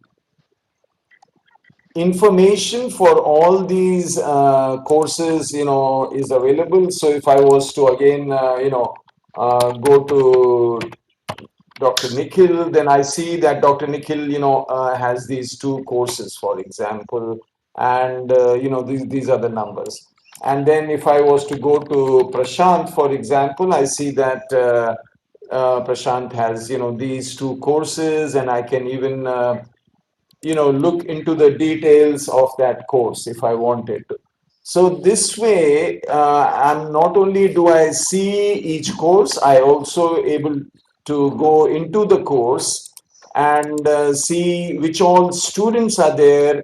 information for all these courses is available. So if I was to again go to Dr. Nikhil, then I see that Dr. Nikhil has these two courses, for example, and these are the numbers. And then if I was to go to Prashant, for example, I see that Prashant has these two courses, and I can even look into the details of that course if I wanted to. So this way, I'm not only do I see each course, I also able to go into the course and see which all students are there,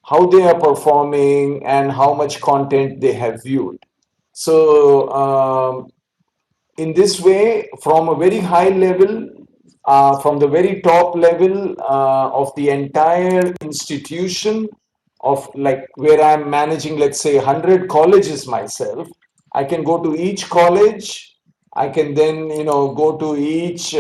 how they are performing, and how much content they have viewed. So in this way, from a very high level, from the very top level of the entire institution, of like where I'm managing, let's say 100 colleges myself, I can go to each college. I can then, go to each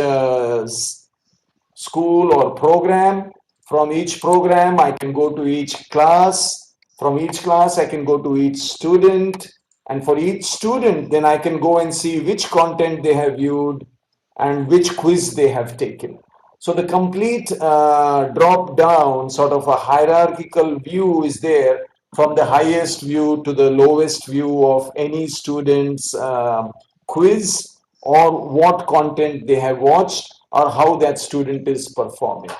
school or program. From each program, I can go to each class. From each class, I can go to each student. And for each student, then I can go and see which content they have viewed and which quiz they have taken. So the complete drop down, sort of a hierarchical view is there from the highest view to the lowest view of any student's quiz, or what content they have watched, or how that student is performing.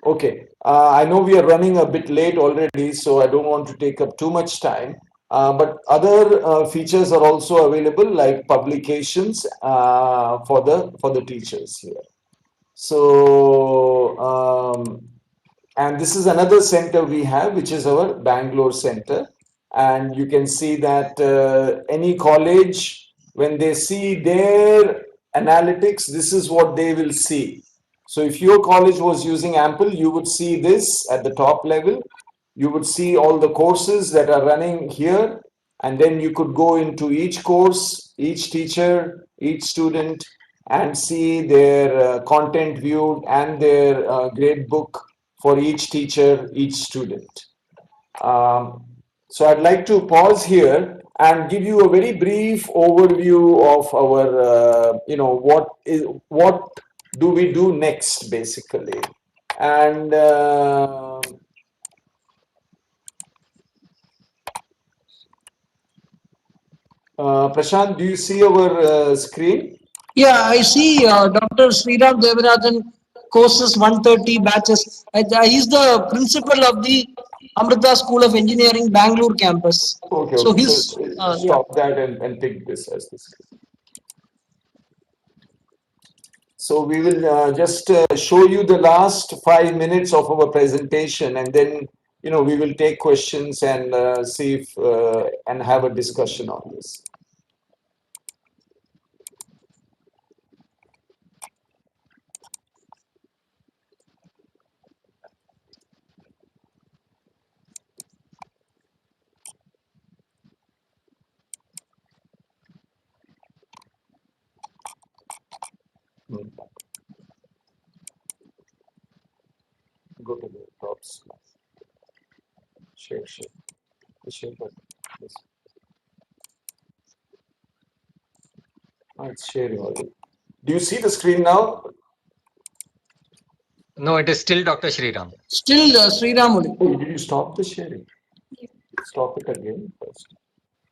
Okay, I know we are running a bit late already, so I don't want to take up too much time. But other features are also available, like publications for the teachers here. So, and this is another center we have, which is our Bangalore center. And you can see that any college, when they see their analytics, this is what they will see. So if your college was using Ample, you would see this at the top level. You would see all the courses that are running here, and then you could go into each course, each teacher, each student, and see their content viewed and their grade book for each teacher, each student. So I'd like to pause here and give you a very brief overview of our, what do we do next, basically. And Prashant, do you see our screen? Yeah, I see Dr. Sriram Devarajan courses 130 batches. He's the principal of the Amrita School of Engineering, Bangalore campus. Okay, So okay. So his, yeah. stop that and take this as the screen. So we will just show you the last 5 minutes of our presentation, and then we will take questions and see if and have a discussion on this. Hmm. Go to the top slide. Share, share. The share button. Yes. Oh, it's sharing already. Do you see the screen now? No, it is still Dr. Shriram. Still Sriram only. Oh, did you stop the sharing? Stop it again first.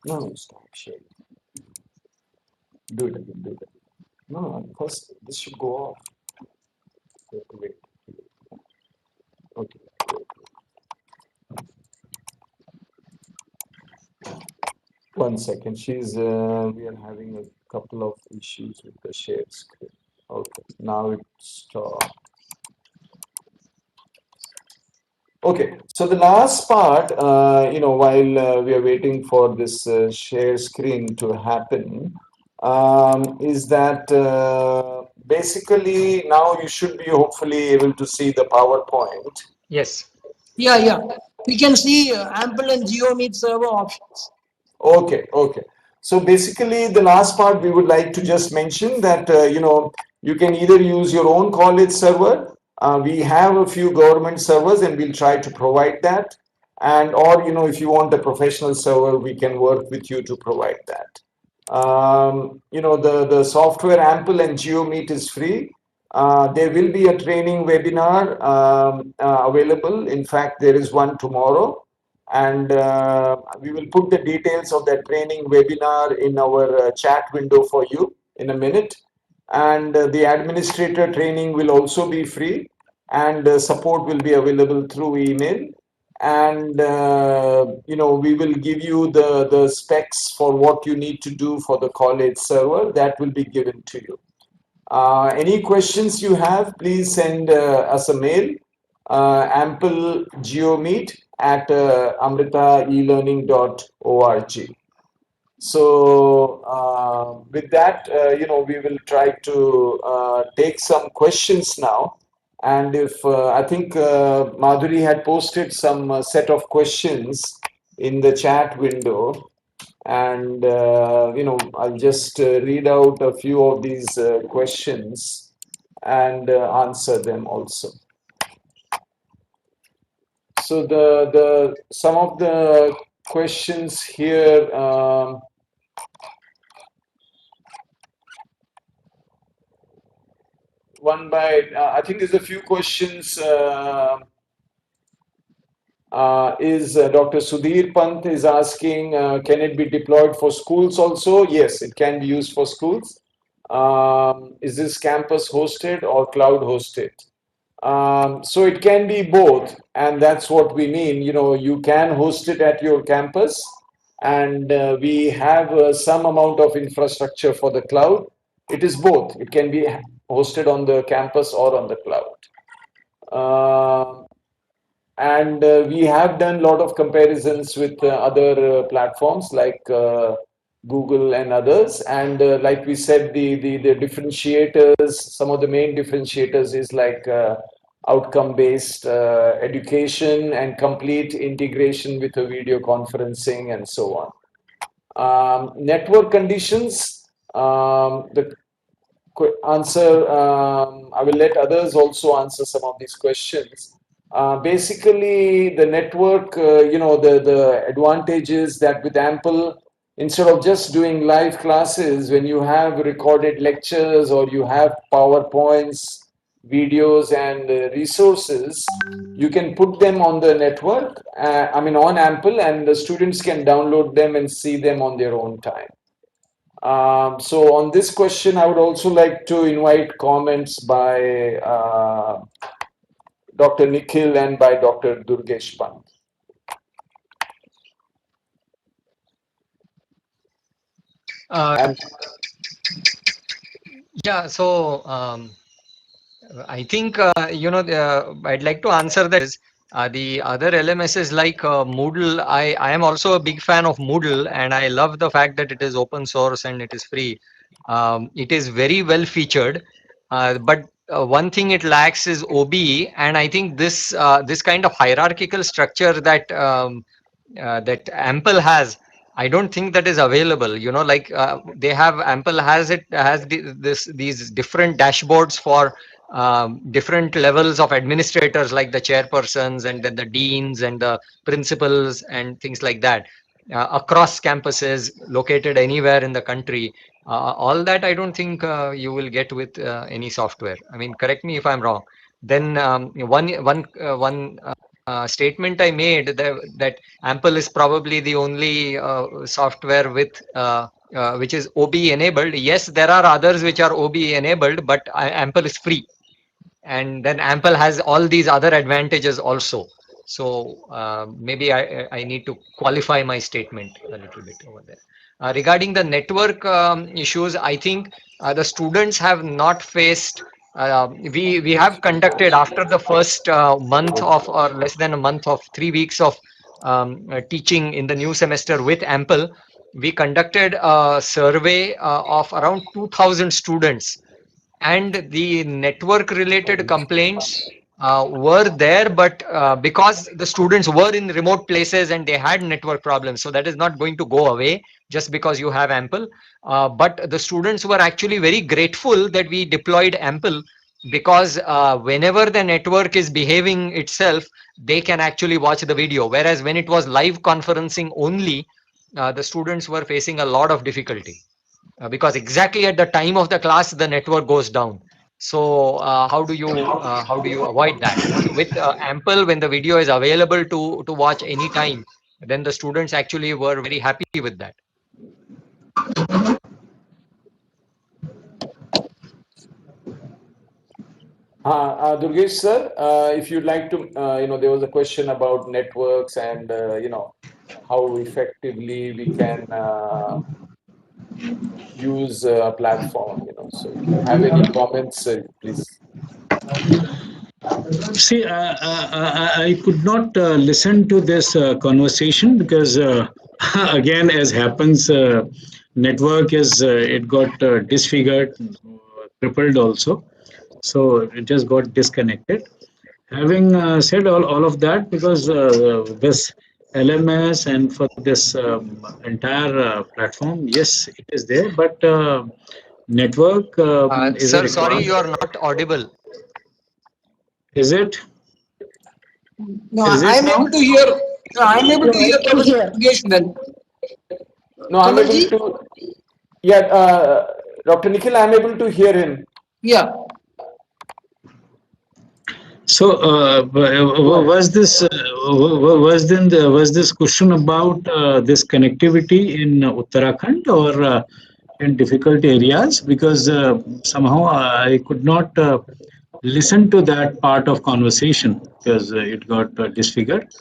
No, no, stop sharing. Do it again. Do it again. No, no, first this should go off. Wait. Okay. One second. We are having a couple of issues with the share screen. Okay, now it's stopped. Okay, so the last part, while we are waiting for this share screen to happen, is that basically now you should be hopefully able to see the PowerPoint. Yes. Yeah, yeah. We can see Ample and JioMeet server options. Okay, okay. So basically, the last part we would like to just mention that you can either use your own college server. We have a few government servers, and we'll try to provide that. And or if you want a professional server, we can work with you to provide that. The software Ample and JioMeet is free. There will be a training webinar available. In fact, there is one tomorrow, and we will put the details of that training webinar in our chat window for you in a minute. And the administrator training will also be free, and support will be available through email. And we will give you the specs for what you need to do for the college server. That will be given to you. Any questions you have, please send us a mail, ample geomeet at amritaelearning.org. So with that, we will try to take some questions now. And if I think Madhuri had posted some set of questions in the chat window, and I'll just read out a few of these questions and answer them also. So the some of the questions here. One by I think there's a few questions. Is Dr. Sudhir Pant is asking, can it be deployed for schools also? Yes, it can be used for schools. Is this campus hosted or cloud hosted? So it can be both, and that's what we mean. You can host it at your campus, and we have some amount of infrastructure for the cloud. It is both. It can be hosted on the campus or on the cloud. And we have done a lot of comparisons with other platforms like Google and others. And like we said, the differentiators, some of the main differentiators is like outcome-based education and complete integration with a video conferencing and so on. Network conditions, the answer, I will let others also answer some of these questions. Basically, the network, the advantage is that with Ample, instead of just doing live classes, when you have recorded lectures or you have PowerPoints, videos, and resources, you can put them on the network, on Ample, and the students can download them and see them on their own time. So on this question, I would also like to invite comments by Dr. Nikhil and by Dr. Durgesh Pant. Yeah, so I think I'd like to answer that. Is the other LMSs like Moodle. I am also a big fan of Moodle, and I love the fact that it is open source and it is free. It is very well featured, but one thing it lacks is OBE, and I think this kind of hierarchical structure that Ample has, I don't think that is available. Like they have Ample has these different dashboards for different levels of administrators, like the chairpersons and then the deans and the principals and things like that, across campuses located anywhere in the country. All that I don't think you will get with any software. I mean, correct me if I'm wrong. Then one statement I made, that Ample is probably the only software with which is OBE enabled. Yes, there are others which are OBE enabled, but Ample is free, and then Ample has all these other advantages also. So maybe I need to qualify my statement a little bit over there. Regarding the network issues, I think the students have not faced. We have conducted after the first month of, or less than a month of 3 weeks of teaching in the new semester with Ample. We conducted a survey of around 2,000 students, and the network related complaints were there, but because the students were in remote places and they had network problems, so that is not going to go away just because you have Ample. But the students were actually very grateful that we deployed Ample, because whenever the network is behaving itself, they can actually watch the video, whereas when it was live conferencing only, the students were facing a lot of difficulty, because exactly at the time of the class the network goes down. So how do you avoid that? So with Ample, when the video is available to watch anytime, then the students actually were very happy with that. Durgesh sir, if you'd like to, there was a question about networks and, how effectively we can use a platform, So if you have any comments, please. See, I could not listen to this conversation because, again, as happens, network is it got disfigured, crippled also. So it just got disconnected. Having said all of that, because this LMS and for this entire platform, yes, it is there, but network is a Sir, sorry, you requirement. are not audible. Is it? No, Is I it am able now? to hear. No, I am able No, to I hear can Professor hear. Durgesh well. No, I'm able Kamalji? to, yeah, Dr. Nikhil, I'm able to hear him. Yeah. So, Go ahead. was this question about this connectivity in Uttarakhand or in difficult areas? Because somehow I could not listen to that part of conversation because it got disfigured.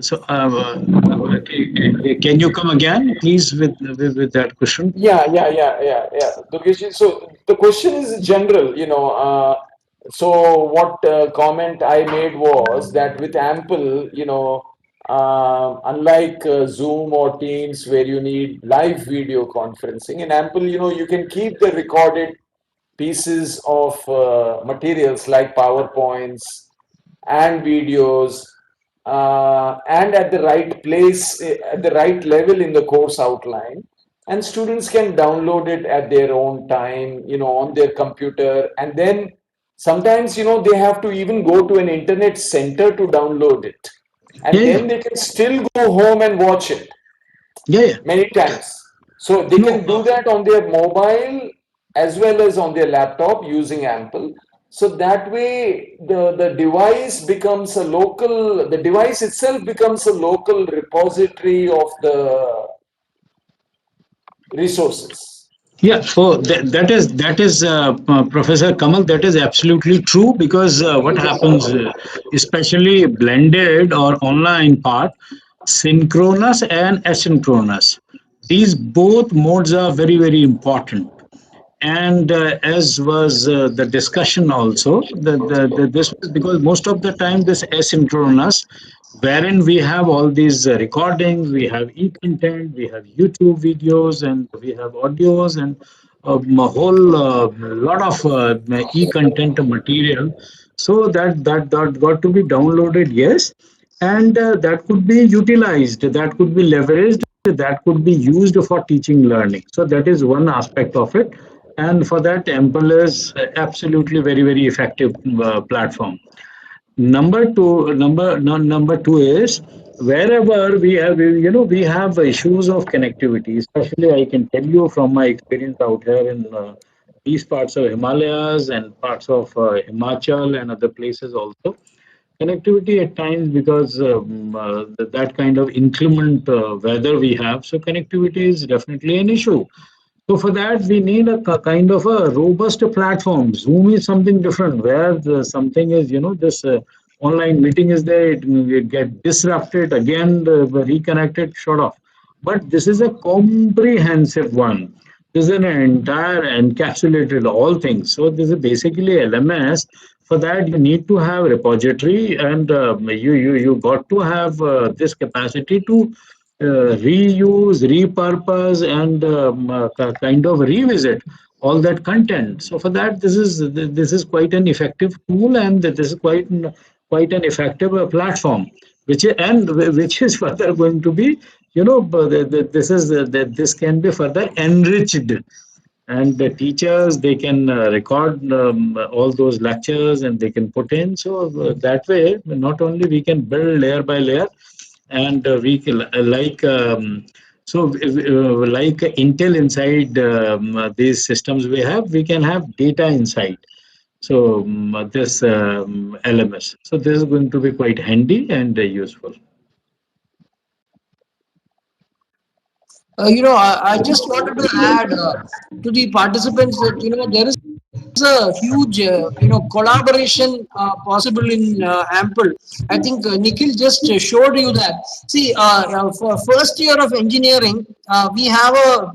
So, can you come again, please, with that question? Yeah. Durgesh, so the question is general, so what comment I made was that with Ample, unlike Zoom or Teams where you need live video conferencing, in Ample, you can keep the recorded pieces of materials like PowerPoints and videos and at the right place, at the right level in the course outline. And students can download it at their own time, on their computer. And then sometimes, they have to even go to an internet center to download it. Yeah, And yeah, then they can still go home and watch it yeah, yeah. many times. So they No, can do that on their mobile as well as on their laptop using Ample. So that way the device becomes a local, the device itself becomes a local repository of the resources. yeah, so that is Professor Kamal. That is absolutely true because what happens, especially blended or online part, synchronous and asynchronous. These both modes are very important. And as was the discussion also, this was because most of the time this asynchronous, wherein we have all these recordings, we have e-content, we have YouTube videos, and we have audios, and a whole lot of e-content material. So that got to be downloaded, yes, and that could be utilized, that could be leveraged, that could be used for teaching learning. So that is one aspect of it, and for that Ample is absolutely very effective platform. Number two is wherever we have issues of connectivity, especially I can tell you from my experience out here in these parts of Himalayas and parts of Himachal and other places also. Connectivity at times, because that kind of inclement weather we have, so connectivity is definitely an issue. So for that, we need a kind of a robust platform. Zoom is something different, where something is, this online meeting is there, it get disrupted, again reconnected, shut off. But this is a comprehensive one. This is an entire encapsulated all things. So this is basically LMS. For that, you need to have repository, and you got to have this capacity to reuse, repurpose, and kind of revisit all that content. So for that, this is quite an effective tool, and this is quite an effective platform, which is further going to be, this can be further enriched, and the teachers, they can record all those lectures, and they can put in. So that way, not only we can build layer by layer, and we can, like Intel inside these systems we have, we can have data inside. So this LMS. So this is going to be quite handy and useful. I just wanted to add to the participants that there is a huge collaboration possible in Ample. I think Nikhil just showed you that. See, for first year of engineering, we have a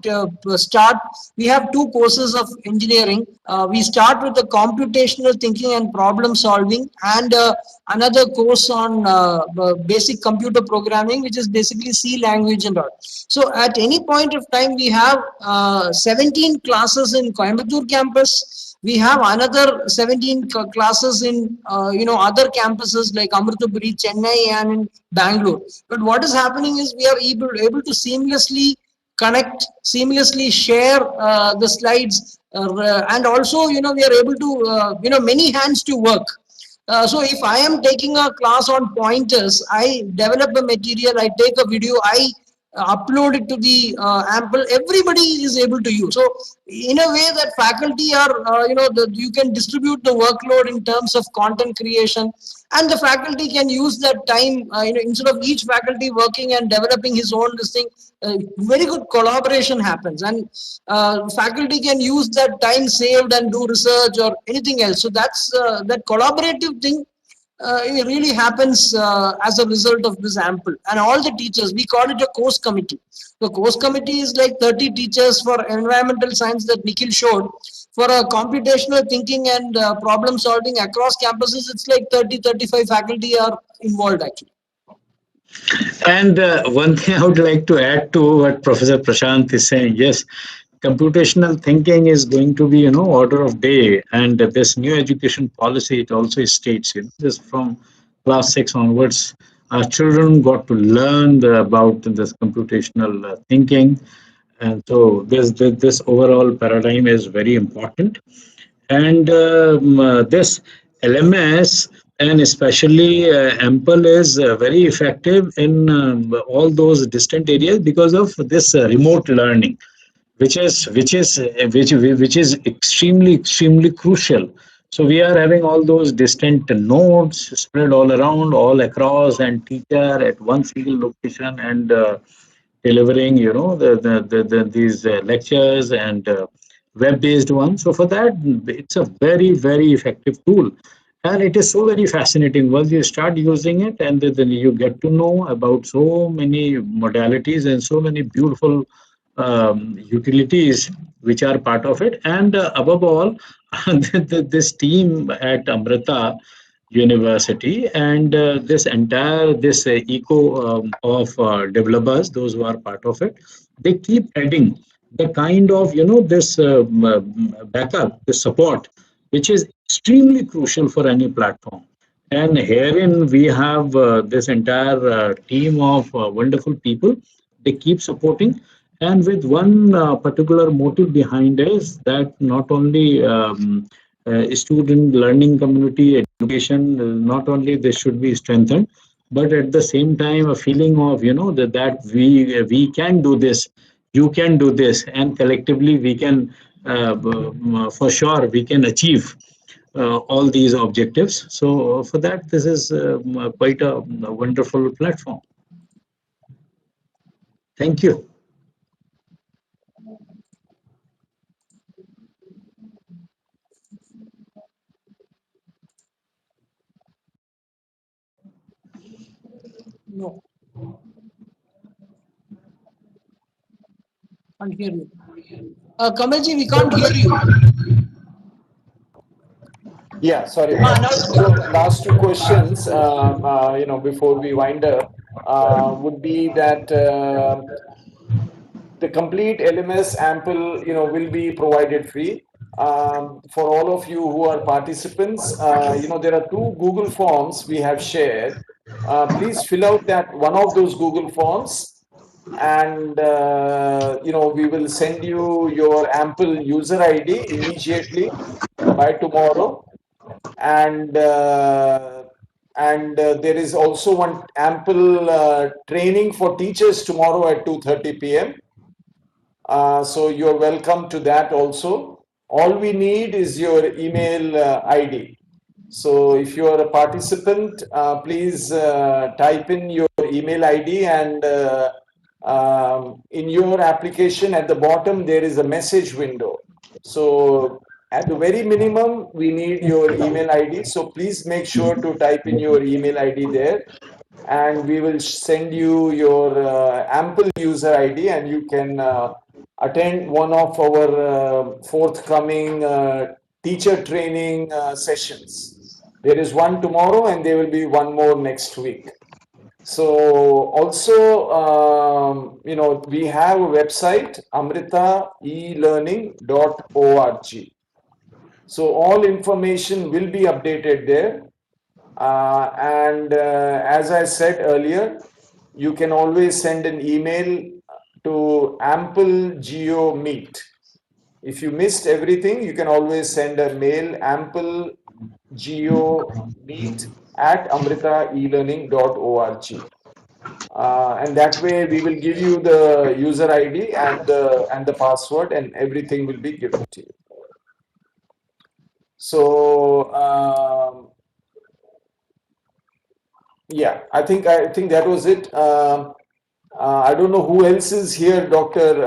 start. We have two courses of engineering. We start with the computational thinking and problem solving, and another course on basic computer programming, which is basically C language and all. So at any point of time, we have 17 classes in Coimbatore campus. We have another 17 classes in other campuses like Amritapuri, Chennai, and in Bangalore. But what is happening is we are able to seamlessly connect, seamlessly share the slides, and also we are able to many hands to work. So if I am taking a class on pointers, I develop a material, I take a video, I upload it to the Ample. Everybody is able to use. So in a way that faculty are, you can distribute the workload in terms of content creation, and the faculty can use that time, instead of each faculty working and developing his own this thing, very good collaboration happens, and faculty can use that time saved and do research or anything else. So that's that collaborative thing it really happens as a result of this Ample. And all the teachers, we call it a course committee. The course committee is like 30 teachers for environmental science that Nikhil showed. For computational thinking and problem solving across campuses, it's like 30-35 faculty are involved actually. And one thing I would like to add to what Professor Prashant is saying, yes, computational thinking is going to be, order of day. And this new education policy, it also states, just from class 6 onwards, our children got to learn about this computational thinking. And so this overall paradigm is very important. And this LMS, and especially Ample, is very effective in all those distant areas because of this remote learning, which is extremely crucial. So we are having all those distant nodes spread all around, all across, and teacher at one single location, and delivering, these lectures, and web-based ones. So for that, it's a very effective tool, and it is so very fascinating. Once you start using it, and then you get to know about so many modalities and so many beautiful utilities which are part of it. And above all, this team at Amrita University, and this eco of developers, those who are part of it, they keep adding the kind of, this backup, the support, which is extremely crucial for any platform. And herein we have this entire team of wonderful people. They keep supporting, and with one particular motive behind is that not only student learning community education, not only this should be strengthened, but at the same time a feeling of, that we can do this, you can do this, and collectively we can, for sure we can achieve all these objectives. So for that, this is quite a wonderful platform. Thank you. No, can't hear you. Kamalji, we can't hear you. Yeah, sorry. Now it's So good. last two questions, before we wind up, would be that the complete LMS ample, will be provided free for all of you who are participants. There are two Google forms we have shared. Please fill out that one of those Google forms, and we will send you your ample user ID immediately by tomorrow. And there is also one ample training for teachers tomorrow at 2:30 p.m. So you're welcome to that also. All we need is your email ID. So if you are a participant, please type in your email ID, and in your application at the bottom there is a message window. So at the very minimum, we need your email ID. So please make sure to type in your email ID there, and we will send you your ample user ID, and you can attend one of our forthcoming teacher training sessions. There is one tomorrow, and there will be one more next week. So also, we have a website, amritaelearning.org. So all information will be updated there. And as I said earlier, you can always send an email to Ample JioMeet. If you missed everything, you can always send a mail, Ample JioMeet at amritaelearning.org. And that way we will give you the user ID and the password, and everything will be given to you. So yeah, I think that was it. I don't know who else is here, Dr.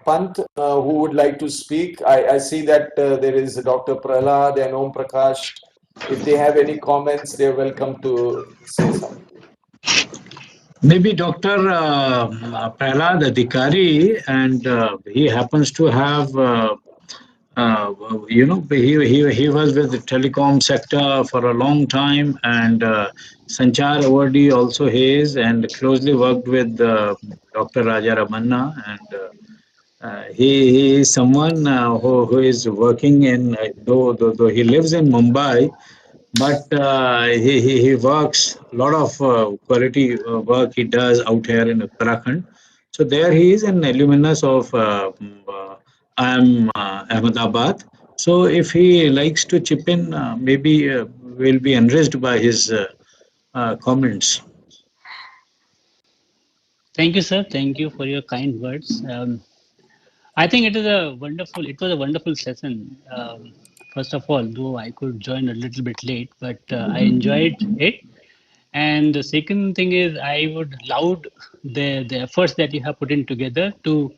Pant, who would like to speak. I see that there is Dr. Prahlad and Om Prakash. If they have any comments, they're welcome to say something. Maybe Dr. Prahlad Adhikari, and he happens to have, he was with the telecom sector for a long time, and Sanchar Awardi also he is, and closely worked with Dr. Raja Ramanna, and he is someone who is working in, though he lives in Mumbai, but he works a lot of quality work he does out here in Uttarakhand. So there he is an alumnus of IIM Ahmedabad. So if he likes to chip in, maybe we'll be enriched by his comments. Thank you, sir. Thank you for your kind words. I think it was a wonderful session. First of all, though I could join a little bit late, but I enjoyed it. And the second thing is, I would laud the efforts that you have put in together to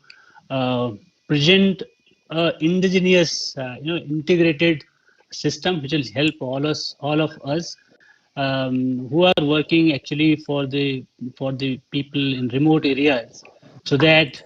uh, present a indigenous, integrated system which will help all of us who are working actually for the people in remote areas, so that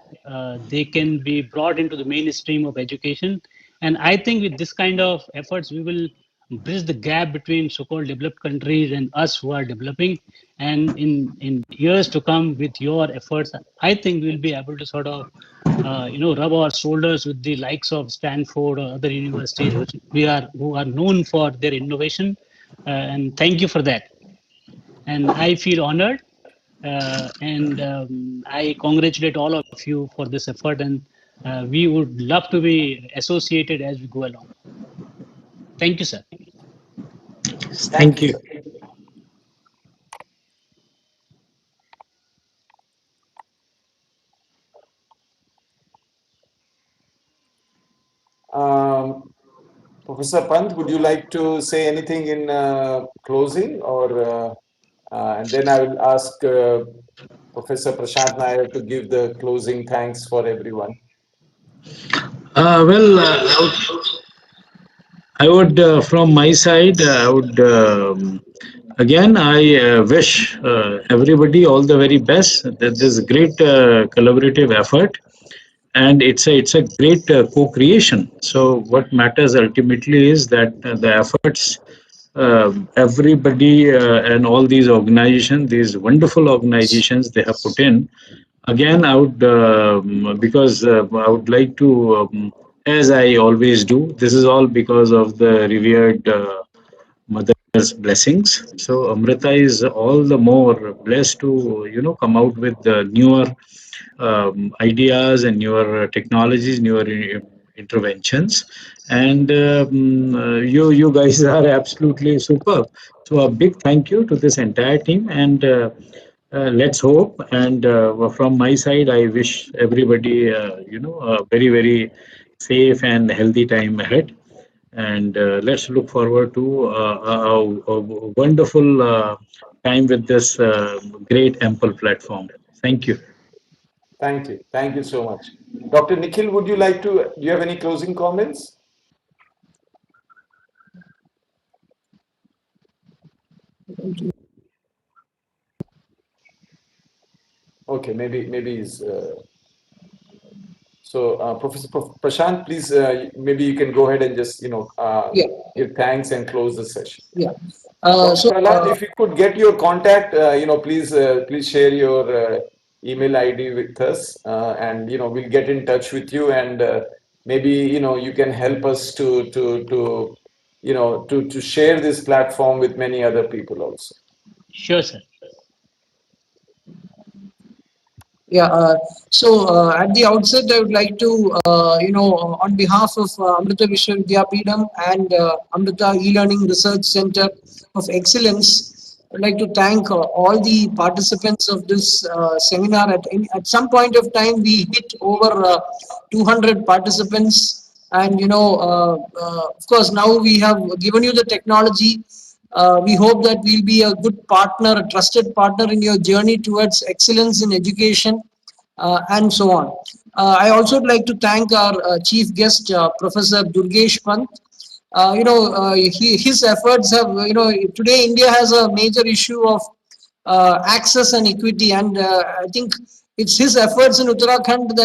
they can be brought into the mainstream of education. And I think with this kind of efforts, we will bridge the gap between so-called developed countries and us who are developing. And in years to come, with your efforts, I think we'll be able to sort of rub our shoulders with the likes of Stanford or other universities, which who are known for their innovation. And thank you for that. And I feel honored, and I congratulate all of you for this effort. And we would love to be associated as we go along. Thank you, sir. Thank Thank you, you. sir. Professor Pant, would you like to say anything in closing, and then I will ask Professor Prashant Nair to give the closing thanks for everyone. Well, I would, from my side, I would again, I wish everybody all the very best. That this great collaborative effort, and it's a great co-creation. So what matters ultimately is that the efforts everybody and all these organizations, these wonderful organizations, they have put in. Again, I would because I would like to, as I always do. This is all because of the revered mother's blessings. So Amrita is all the more blessed to come out with the newer ideas and newer technologies, newer interventions, and you guys are absolutely superb. So a big thank you to this entire team, and let's hope. And from my side, I wish everybody a very very safe and healthy time ahead. And let's look forward to a wonderful time with this great ample platform. Thank you. Thank you. Thank you so much. Dr. Nikhil, would you like to, do you have any closing comments? Okay, maybe he's so, Professor Prashant, please, maybe you can go ahead and just, Yeah, give thanks and close the session. yeah. Dr. So Prahlad, if you could get your contact, please share your email ID with us, and we'll get in touch with you, and maybe you can help us to share this platform with many other people also. Sure, sir. yeah, at the outset, I would like to, on behalf of Amrita Vishwavidyapidam and Amrita E-Learning Research Center of Excellence, I'd like to thank all the participants of this seminar. At some point of time, we hit over 200 participants, and of course, now we have given you the technology. We hope that we'll be a good partner, a trusted partner in your journey towards excellence in education, and so on. I also would like to thank our chief guest, Professor Durgesh Pant. His efforts have, today India has a major issue of access and equity, and I think it's his efforts in Uttarakhand that